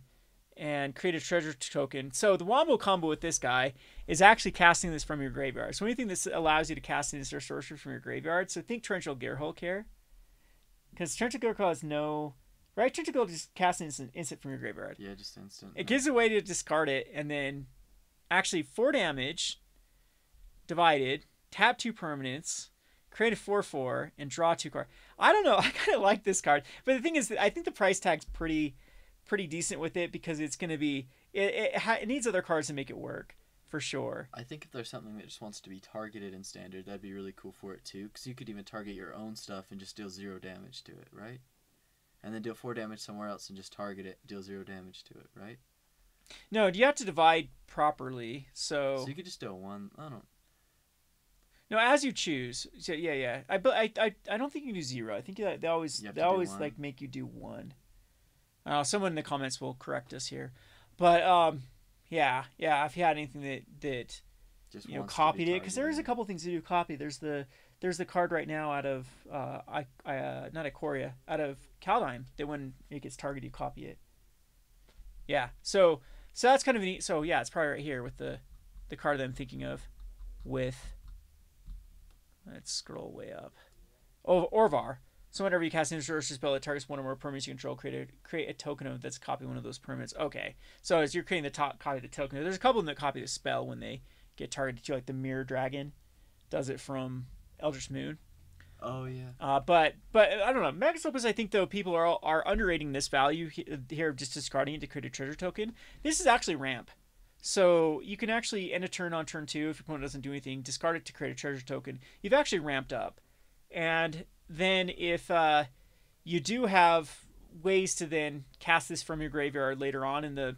and create a treasure token. So the wombo combo with this guy is actually casting this from your graveyard. So anything that allows you to cast an instant sorcery from your graveyard. So think Torrential Gearhulk here. Because Torrential Gearhulk has no... Right? Torrential Gearhulk just casts an instant from your graveyard. Yeah, just instant. It gives a way to discard it, and then actually 4 damage divided, tap 2 permanents, create a 4/4, and draw 2 cards. I don't know. I kind of like this card. But the thing is, that I think the price tag's pretty decent with it, because it's going to be... It needs other cards to make it work, for sure. I think if there's something that just wants to be targeted in standard, that'd be really cool for it too, because you could even target your own stuff and just deal 0 damage to it, right? And then deal 4 damage somewhere else and just target it, deal 0 damage to it, right? No, you have to divide properly, so you could just do a 1. I don't... No, as you choose. So yeah. I don't think you can do 0. I think they always like make you do 1. Someone in the comments will correct us here, but yeah. If you had anything that just copied it, because there's a couple things to do copy. There's the card right now out of not Ikoria, out of Kaldheim, that when it gets targeted, you copy it. Yeah, so that's kind of neat. So yeah, it's probably right here with the card that I'm thinking of with. Let's scroll way up. Oh, Orvar. So whenever you cast an instant spell that targets one or more permanents you control, create a token of that's copy one of those permanents. Okay, so as you're creating the copy of the token, there's a couple of them that copy the spell when they get targeted to, like the Mirror Dragon does it from Eldritch Moon. Oh yeah. But I don't know. Magnus Opus, I think though people are underrating this value here, just discarding it to create a treasure token. This is actually ramp, so you can actually end a turn on turn 2 if your opponent doesn't do anything. Discard it to create a treasure token. You've actually ramped up, and then if you do have ways to then cast this from your graveyard later on in the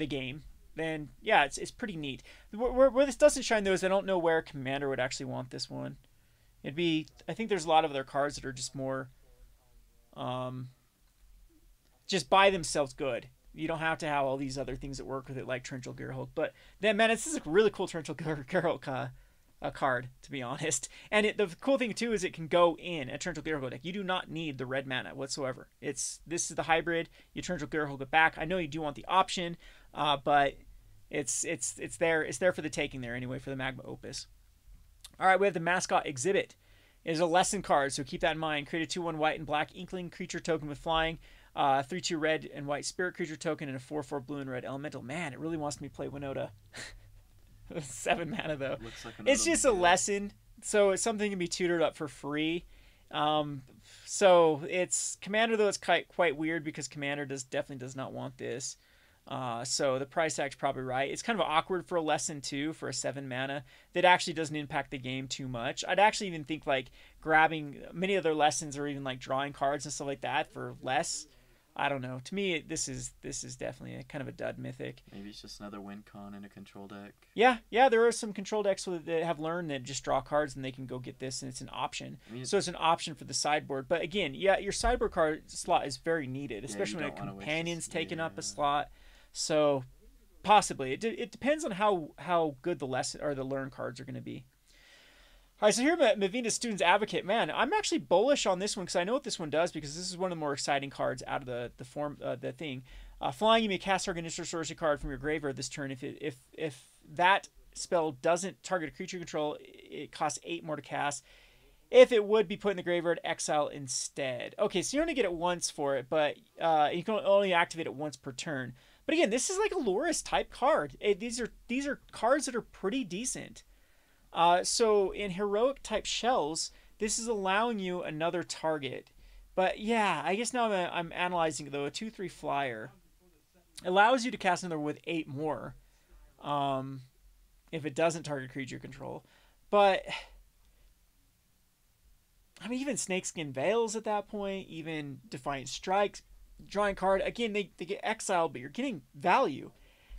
game, then yeah, it's pretty neat. Where this doesn't shine though is I don't know where Commander would actually want this one. It'd be, I think there's a lot of other cards that are just more, just by themselves good. You don't have to have all these other things that work with it, like Torrential Gearhulk. But then, man, this is a really cool Torrential Gearhulk card, to be honest. And the cool thing too is it can go in a Torrential Gearhulk deck. You do not need the red mana whatsoever. This is the hybrid. You Torrential Gearhulk it back. I know you do want the option, but it's there. It's there for the taking there anyway for the Magma Opus. All right, we have the Mascot Exhibit. It is a lesson card, so keep that in mind. Create a 2/1 white and black Inkling creature token with flying, 3/2 red and white spirit creature token, and a 4/4 blue and red elemental. Man, it really wants me to play Winota. 7 mana though. Like it's just a lesson, so it's something that can be tutored up for free. So it's Commander though. It's quite weird because Commander definitely does not want this. So the price tag's probably right. It's kind of awkward for a lesson too, for a 7 mana that actually doesn't impact the game too much. I'd actually even think like grabbing many other lessons or even like drawing cards and stuff like that for less. I don't know. To me, this is definitely a kind of a dud mythic. Maybe it's just another win con in a control deck. Yeah. There are some control decks that have learned that just draw cards and they can go get this, and it's an option. So it's an option for the sideboard. But again, yeah, your sideboard card slot is very needed, especially when a companion's taking up a slot. So possibly it depends on how good the lesson or the learn cards are going to be. All right, so here Mavina's Student's Advocate. Man, I'm actually bullish on this one because I know what this one does, because this is one of the more exciting cards out of the thing. Flying, you may cast target instant sorcery card from your graveyard this turn. If that spell doesn't target a creature you control, it costs 8 more to cast. If it would be put in the graveyard, exile instead. Okay, so you only get it once for it, but you can only activate it once per turn. But again, this is like a Loris type card. These are cards that are pretty decent. So in heroic type shells, this is allowing you another target. But yeah, I guess now I'm analyzing it though. A 2/3 flyer allows you to cast another with 8 more. If it doesn't target creature control. But I mean, even Snakeskin Veils at that point, even Defiant Strikes, drawing card. Again, they get exiled, but you're getting value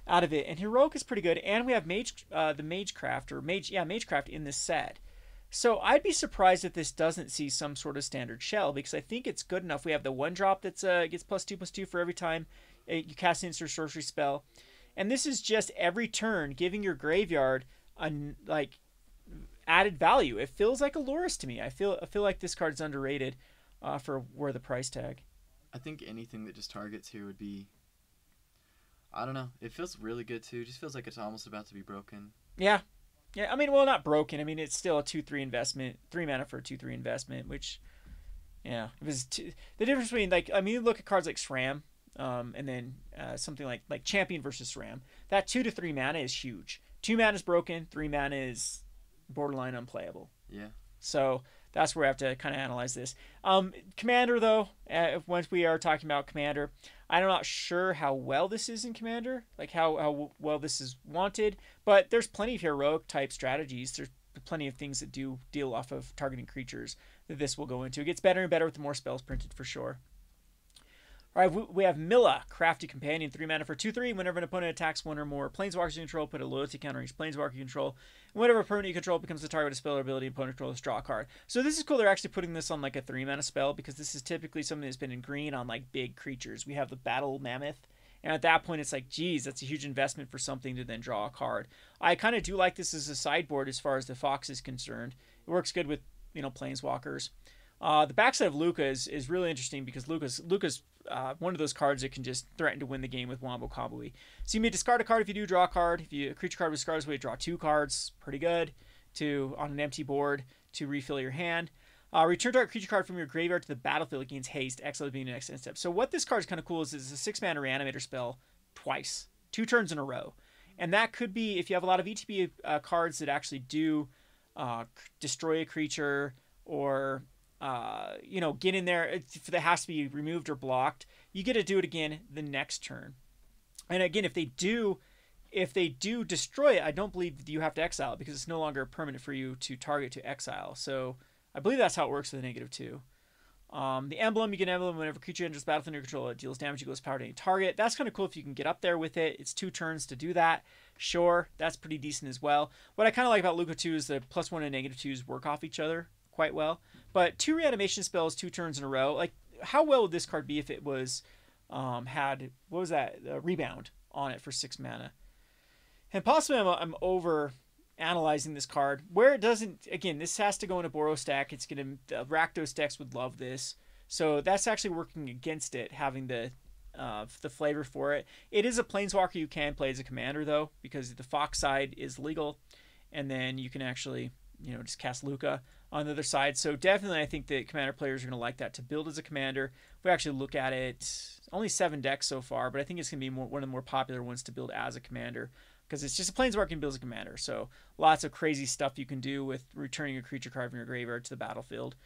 out of it. And Heroic is pretty good. And we have Magecraft in this set. So I'd be surprised if this doesn't see some sort of standard shell, because I think it's good enough. We have the 1-drop that's gets +2/+2 for every time you cast an instant sorcery spell. And this is just every turn giving your graveyard added value. It feels like a Loris to me. I feel like this card's underrated for where the price tag. I think anything that just targets here would be, I don't know. It feels really good too. It just feels like it's almost about to be broken. Yeah. I mean, well, not broken. I mean, it's still a 2/3 investment, 3 mana for a 2/3 investment, which, yeah, it was the difference between you look at cards like SRAM, and then something like Champion versus SRAM. That 2 to 3 mana is huge. 2 mana is broken. 3 mana is borderline unplayable. Yeah. So that's where I have to kind of analyze this. Commander, though, once we are talking about Commander, I'm not sure how well this is in Commander, like how well this is wanted, but there's plenty of heroic type strategies. There's plenty of things that do deal off of targeting creatures that this will go into. It gets better and better with the more spells printed for sure. All right, we have Milla, Crafty Companion, 3 mana for 2/3. Whenever an opponent attacks one or more planeswalkers you control, put a loyalty counter on each planeswalker you control. And whenever a permanent you control becomes the target of a spell or ability, opponent controls, draw a card. So this is cool. They're actually putting this on like a 3 mana spell, because this is typically something that's been in green on like big creatures. We have the Battle Mammoth, and at that point it's like, geez, that's a huge investment for something to then draw a card. I kind of do like this as a sideboard as far as the Fox is concerned. It works good with planeswalkers. The backside of Luca is really interesting, because Luca's one of those cards that can just threaten to win the game with Wombo Combo-y. So you may discard a card if you do draw a card. If a creature card was discarded, way to draw 2 cards. Pretty good on an empty board to refill your hand. Return target creature card from your graveyard to the battlefield. It gains haste. Exile being the next step. So what this card is kind of cool is it's a 6 mana Reanimator spell twice. 2 turns in a row. And that could be if you have a lot of ETB cards that actually do destroy a creature, or you know, get in there. If that has to be removed or blocked, you get to do it again the next turn. And again, if they do destroy it, I don't believe you have to exile it because it's no longer permanent for you to target to exile. So I believe that's how it works with the -2. The emblem, you get an emblem whenever a creature enters the battlefield under your control, it deals damage equals power to any target. That's kind of cool if you can get up there with it. It's 2 turns to do that. Sure, that's pretty decent as well. What I kind of like about Luca 2 is the +1 and -2s work off each other quite well. But 2 reanimation spells 2 turns in a row. Like, how well would this card be if it was had, what was that, rebound on it for 6 mana? And possibly I'm over analyzing this card where it doesn't. Again, this has to go in a Boros deck. It's gonna, the Rakdos decks would love this, so that's actually working against it having the flavor for it. It is a planeswalker you can play as a commander though, because the Fox side is legal, and then you can actually, you know, just cast Luca on the other side. So definitely I think that commander players are going to like that to build as a commander. If we actually look at it, only 7 decks so far, but I think it's going to be one of the more popular ones to build as a commander, because it's just a planeswalker and builds a commander. So lots of crazy stuff you can do with returning a creature card from your graveyard to the battlefield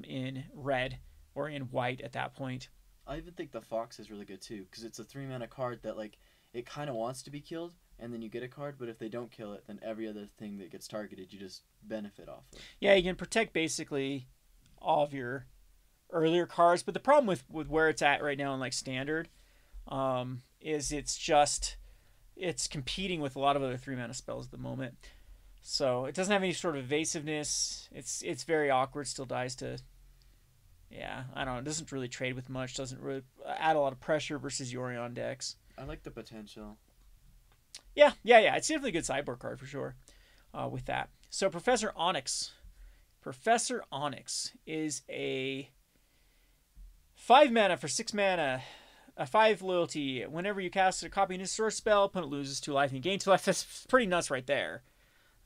in red or in white at that point. I even think the Fox is really good too, because it's a 3-mana card that, like, it kind of wants to be killed, and then you get a card, but if they don't kill it, then every other thing that gets targeted, you just benefit off of. Yeah, you can protect basically all of your earlier cards, but the problem with where it's at right now in like standard is it's competing with a lot of other 3-mana spells at the moment. So it doesn't have any sort of evasiveness. It's very awkward. Still dies to, yeah, I don't know. It doesn't really trade with much. Doesn't really add a lot of pressure versus Yorion decks. I like the potential. Yeah. It's definitely a good sideboard card for sure with that. So Professor Onyx. Professor Onyx is a 5 mana for 6 mana. A 5 loyalty. Whenever you cast a copy of his source spell, opponent loses 2 life and you gain 2 life. That's pretty nuts right there.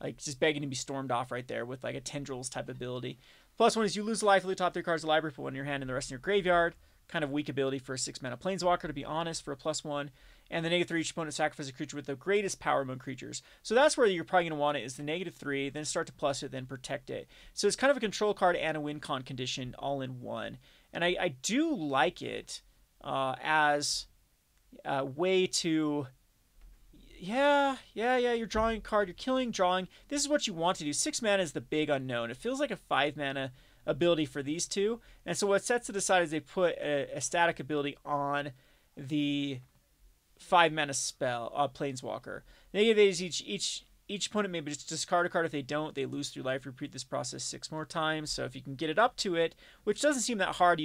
Like, just begging to be stormed off right there with like a tendrils type ability. +1 is you lose a life of the top 3 cards of the library, put 1 in your hand and the rest in your graveyard. Kind of weak ability for a 6 mana planeswalker, to be honest, for a +1. And the -3, each opponent sacrifices a creature with the greatest power among creatures. So that's where you're probably going to want it, is the -3, then start to plus it, then protect it. So it's kind of a control card and a win con condition all in one. And I do like it as a way to, you're drawing a card, you're killing, drawing. This is what you want to do. 6 mana is the big unknown. It feels like a 5 mana ability for these two. And so what sets it aside is they put a static ability on the 5 mana spell, Planeswalker. Negative is each opponent may just discard a card. If they don't, they lose 3 life. Repeat this process 6 more times. So if you can get it up to it, which doesn't seem that hard,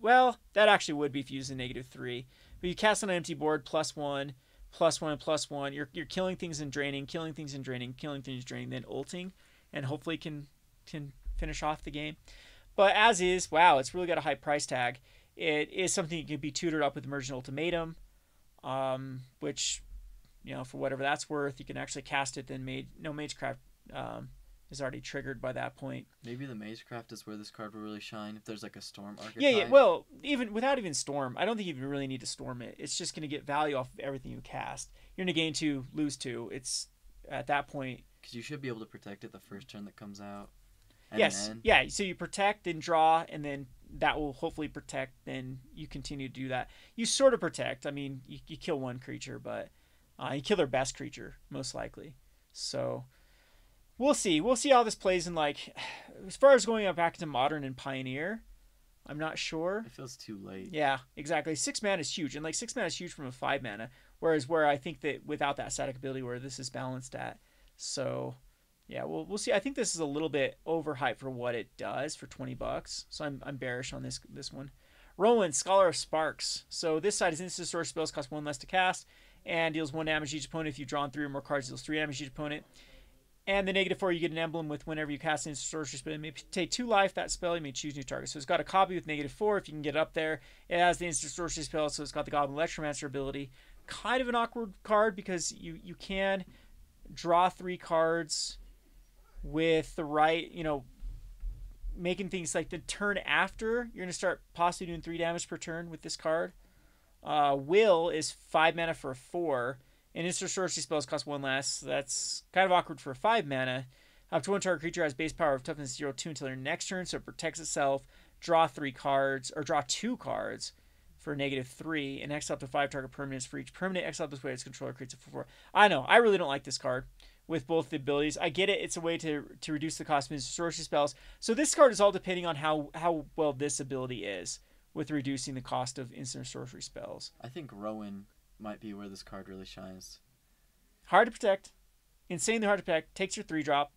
well, that actually would be if you use a -3. But you cast on an empty board, +1, +1, +1. You're killing things and draining, killing things and draining, killing things and draining, then ulting, and hopefully can finish off the game. But as is, wow, it's really got a high price tag. It is something that can be tutored up with Emergent Ultimatum, which, you know, for whatever that's worth, you can actually cast it. Then Magecraft is already triggered by that point. Maybe the Magecraft is where this card will really shine if there's like a Storm archetype. Yeah. Well, even without Storm, I don't think you really need to Storm it. It's just going to get value off of everything you cast. You're going to gain 2, lose 2. It's at that point. Because you should be able to protect it the first turn that comes out. Yes. Yeah. So you protect, then draw, and then that will hopefully protect. Then you continue to do that. You sort of protect. I mean, you kill one creature, but you kill their best creature most likely. So we'll see. We'll see how this plays in, like, as far as going back to Modern and Pioneer. I'm not sure. It feels too late. Yeah, exactly. 6 mana is huge, and like 6 mana is huge from a 5 mana. Whereas where I think that without that static ability, where this is balanced at. So yeah, we'll see. I think this is a little bit overhyped for what it does for $20. So I'm bearish on this one. Rowan, Scholar of Sparks. So this side is instant source spells, cost 1 less to cast, and deals 1 damage to each opponent. If you've drawn 3 or more cards, deals 3 damage to each opponent. And the -4, you get an emblem with whenever you cast an instant sorcery spell. It may take 2 life. That spell, you may choose new target. So it's got a copy with -4 if you can get it up there. It has the instant sorcery spell, so it's got the Goblin Electromancer ability. Kind of an awkward card because you can draw 3 cards with the right, making things like the turn after, you're going to start possibly doing 3 damage per turn with this card. Will is 5 mana for a 4, and instant sorcery spells cost 1 less. That's kind of awkward for a 5 mana. Up to one target creature has base power of toughness 0/2 until their next turn, so it protects itself. Draw 3 cards, or draw 2 cards for -3, and exile up to 5 target permanents. For each permanent exile this way, its controller creates a 4/4. I know, I really don't like this card with both the abilities. I get it, it's a way to reduce the cost of instant sorcery spells. So this card is all depending on how well this ability is with reducing the cost of instant sorcery spells. I think Rowan might be where this card really shines. Hard to protect. Insanely hard to protect. Takes your 3-drop.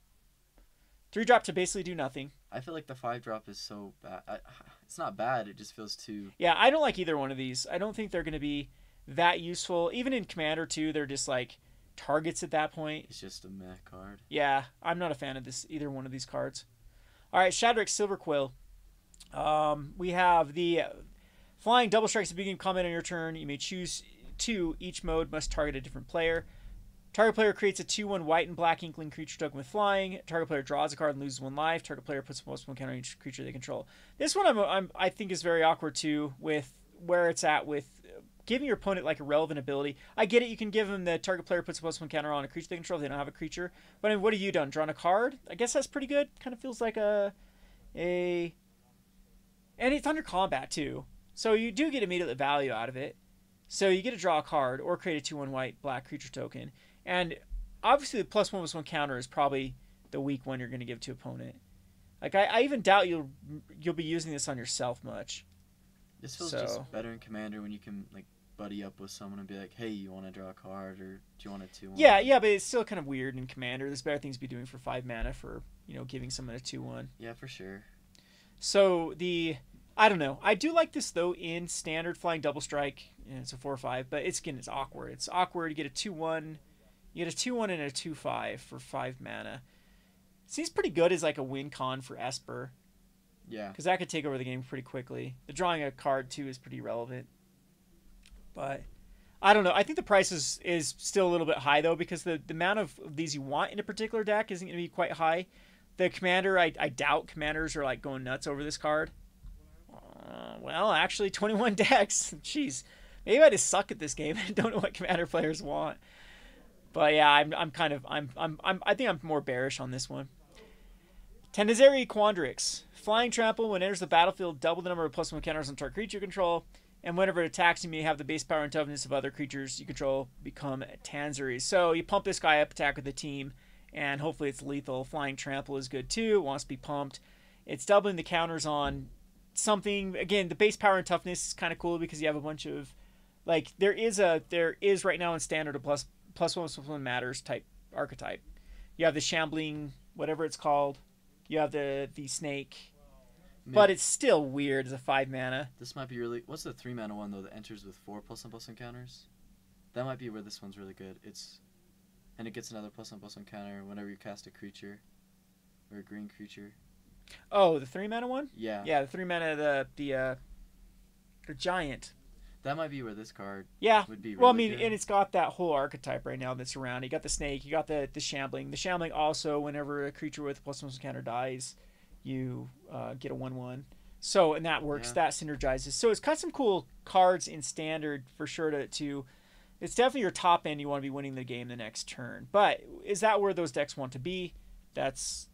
3-drop to basically do nothing. I feel like the 5-drop is so bad. It's not bad, it just feels too... Yeah, I don't like either one of these. I don't think they're going to be that useful. Even in Commander 2, they're just like targets at that point. It's just a meh card. Yeah, I'm not a fan of either one of these cards. All right, Shadrick Silverquill. We have the flying double strikes at the beginning of combat on your turn. You may choose 2. Each mode must target a different player. Target player creates a 2/1 white and black inkling creature token with flying. Target player draws a card and loses 1 life. Target player puts a +1 counter on each creature they control. This one I think is very awkward too, with where it's at with giving your opponent like a relevant ability. I get it, you can give them the target player puts a +1 counter on a creature they control if they don't have a creature. But I mean, what have you done? Drawn a card? I guess that's pretty good. Kind of feels like and it's under combat too. So you do get immediate value out of it. So you get to draw a card or create a 2/1 white black creature token. And obviously the +1/+1 counter is probably the weak one you're going to give to opponent. Like I even doubt you'll be using this on yourself much. This feels just better in Commander when you can like buddy up with someone and be like, hey, you want to draw a card or do you want a 2/1? Yeah, but it's still kind of weird in Commander. There's better things to be doing for 5 mana for, giving someone a 2/1. Yeah, for sure. So I don't know. I do like this though in Standard flying double strike. It's a 4/5, but it's awkward. It's awkward. You get a 2/1. You get a 2/1 and a 2/5 for 5 mana. Seems pretty good as like a win con for Esper. Yeah. Because that could take over the game pretty quickly. The drawing a card too is pretty relevant. But I don't know. I think the price is still a little bit high though, because the amount of these you want in a particular deck isn't going to be quite high. The Commander, I doubt Commanders are like going nuts over this card. Well, actually 21 decks. Jeez. Maybe I just suck at this game and don't know what Commander players want. But yeah, I think I'm more bearish on this one. Tenazeri Quandrix. Flying trample. When it enters the battlefield, double the number of +1 counters on target creature control. And whenever it attacks, you may have the base power and toughness of other creatures you control become Tanzeri. So you pump this guy up, attack with the team, and hopefully it's lethal. Flying trample is good too. It wants to be pumped. It's doubling the counters on something. Again, the base power and toughness is kind of cool because you have a bunch of, like, there is right now in Standard a +1/+1 matters type archetype. You have the shambling, whatever it's called. You have the snake. But it's still weird as a 5 mana. This might be really... What's the 3 mana one though that enters with 4 +1/+1 counters? That might be where this one's really good. And it gets another +1/+1 counter whenever you cast a creature or a green creature. Oh, the 3 mana one? Yeah. Yeah, the 3 mana, the giant. That might be where this card would be really well, I mean, good. and it's got that whole archetype right now that's around. You got the snake, you got the shambling. The shambling also, whenever a creature with +1/+1 counter dies, you get a 1/1. So, and that works. Yeah. That synergizes. So it's got some cool cards in Standard for sure to it's definitely your top end. You want to be winning the game the next turn. But is that where those decks want to be? That's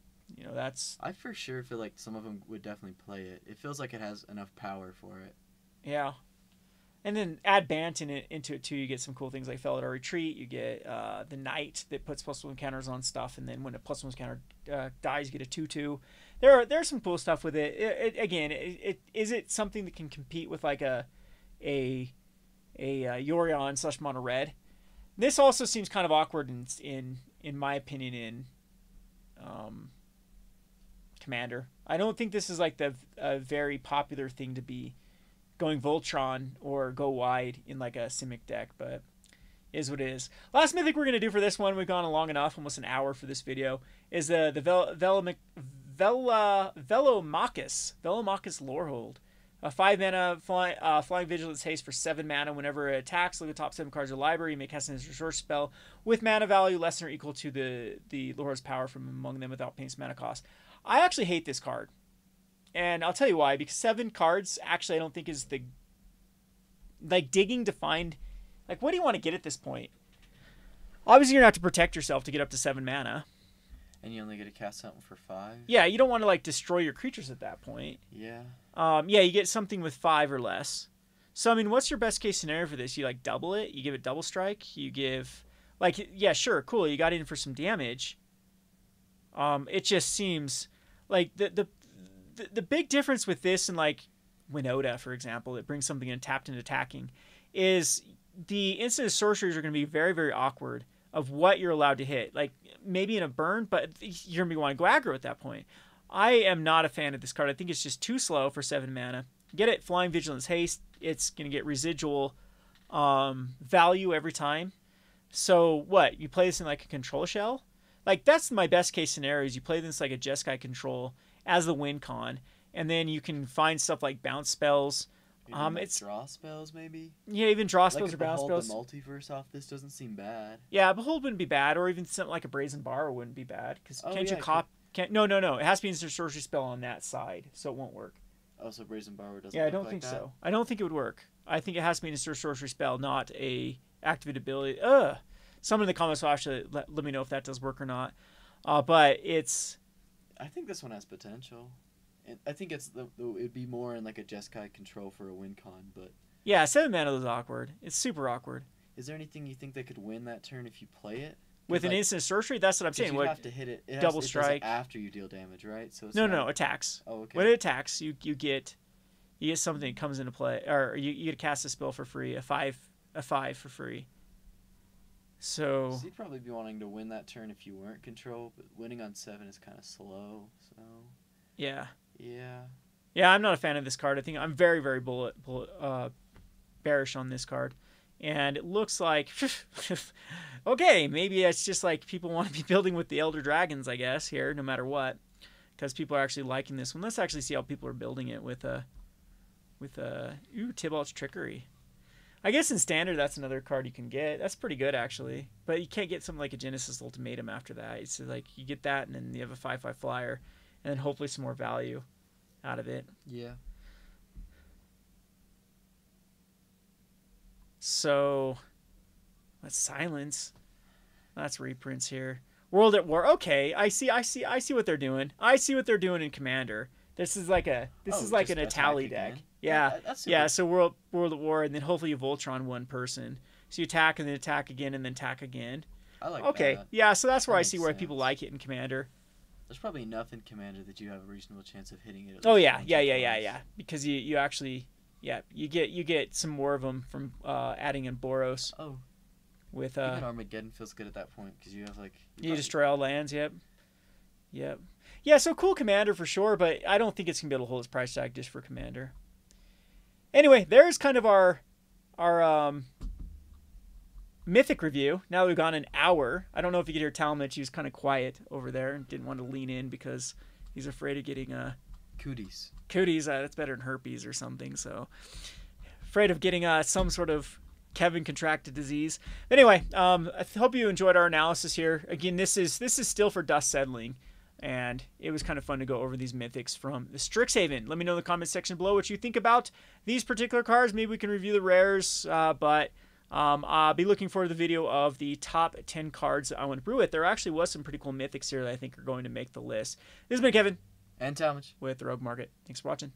I for sure feel like some of them would definitely play it. It feels like it has enough power for it. Yeah. And then add Bant into it too. You get some cool things like Felidar Retreat. You get the Knight that puts +1 counters on stuff, and then when a +1 counter dies, you get a 2/2. There's some cool stuff with it. Is it something that can compete with like a Yorion / Mono Red? This also seems kind of awkward in my opinion in Commander. I don't think this is like a very popular thing to be going Voltron or go wide in like a Simic deck, but is what it is. Last Mythic we're going to do for this one, we've gone long enough, almost an hour for this video, is the Velomachus Lorehold. A 5 mana flying vigilance haste for 7 mana. Whenever it attacks, look at the top 7 cards of your library. You may cast an resource spell with mana value less than or equal to the Lorehold's power from among them without paying its mana cost. I actually hate this card. And I'll tell you why, because 7 cards actually I don't think is the, like, digging to find, like, what do you want to get at this point? Obviously you're going to have to protect yourself to get up to 7 mana. And you only get to cast something for 5? Yeah, you don't want to like destroy your creatures at that point. Yeah. Yeah, you get something with 5 or less. So I mean, what's your best case scenario for this? You like double it? You give it double strike? You give like yeah, sure, cool. You got in for some damage. It just seems like the big difference with this and like Winota, for example, that brings something in tapped and attacking, is the instant sorceries are going to be very, very awkward of what you're allowed to hit. Like maybe in a burn, but you're going to be wanting to go aggro at that point. I am not a fan of this card. I think it's just too slow for 7 mana. Get it, Flying Vigilance Haste. It's going to get residual value every time. So what? You play this in like a control shell? Like that's my best case scenario is you play this like a Jeskai control as the win con, and then you can find stuff like bounce spells. Even like draw spells maybe? Yeah, even draw Like spells or bounce spells. The multiverse off this doesn't seem bad. Yeah, Behold wouldn't be bad, or even something like a Brazen Borrow wouldn't be bad. Because can't you cop... No. It has to be an instant sorcery spell on that side, so it won't work. Oh, so Brazen Borrow doesn't Yeah, I work don't like think that? so. I don't think it would work. I think it has to be an instant sorcery spell, not a activated ability. Someone in the comments will actually let me know if that does work or not. But it's... I think this one has potential. I think it'd be more in like a Jeskai control for a win con, but... Yeah, 7 mana is awkward. It's super awkward. Is there anything you think that could win that turn if you play it? With an instant sorcery? That's what I'm saying. You have to hit it. Double strike. It after you deal damage, right? So it's no, attacks. Oh, okay. When it attacks, you get something that comes into play, or you get to cast a spell for free, a 5 for free. So you'd probably be wanting to win that turn if you weren't control, but winning on 7 is kind of slow. So yeah. Yeah, I'm not a fan of this card. I think I'm very, very bearish on this card. And it looks like, okay, maybe it's just like people want to be building with the Elder Dragons, I guess, here, no matter what. Because people are actually liking this one. Let's actually see how people are building it with Tybalt's Trickery. I guess in Standard, that's another card you can get. That's pretty good, actually. But you can't get something like a Genesis Ultimatum after that. It's like you get that, and then you have a 5/5 flyer, and then hopefully some more value out of it. Yeah. So, that's Silence. That's reprints here. World at War. Okay, I see what they're doing. I see what they're doing in Commander. This is like an Atali deck. Again. Yeah. So World at War, and then hopefully you Voltron one person. So you attack and then attack again and then attack again. I like okay. that. Yeah. So that's where I see why sense. people like it in Commander. There's probably enough in Commander that you have a reasonable chance of hitting it. Oh yeah. Because you actually you get some more of them from adding in Boros. Oh. With even Armageddon feels good at that point because you have like you destroy all lands. Yep. Yeah, so cool Commander for sure, but I don't think it's gonna be able to hold its price tag just for Commander. Anyway, there's kind of our Mythic review. Now we've gone an hour. I don't know if you could hear Talmadge. He was kind of quiet over there and didn't want to lean in because he's afraid of getting cooties. That's better than herpes or something. So afraid of getting some sort of Kevin contracted disease. Anyway, I hope you enjoyed our analysis here. Again, this is still for Dust Settling, and it was kind of fun to go over these mythics from the Strixhaven. Let me know in the comment section below what you think about these particular cards. Maybe we can review the rares, but I'll be looking forward to the video of the top 10 cards that I want to brew with. There actually was some pretty cool mythics here that I think are going to make the list. This has been Kevin and Talmadge with the Rogue Market. Thanks for watching.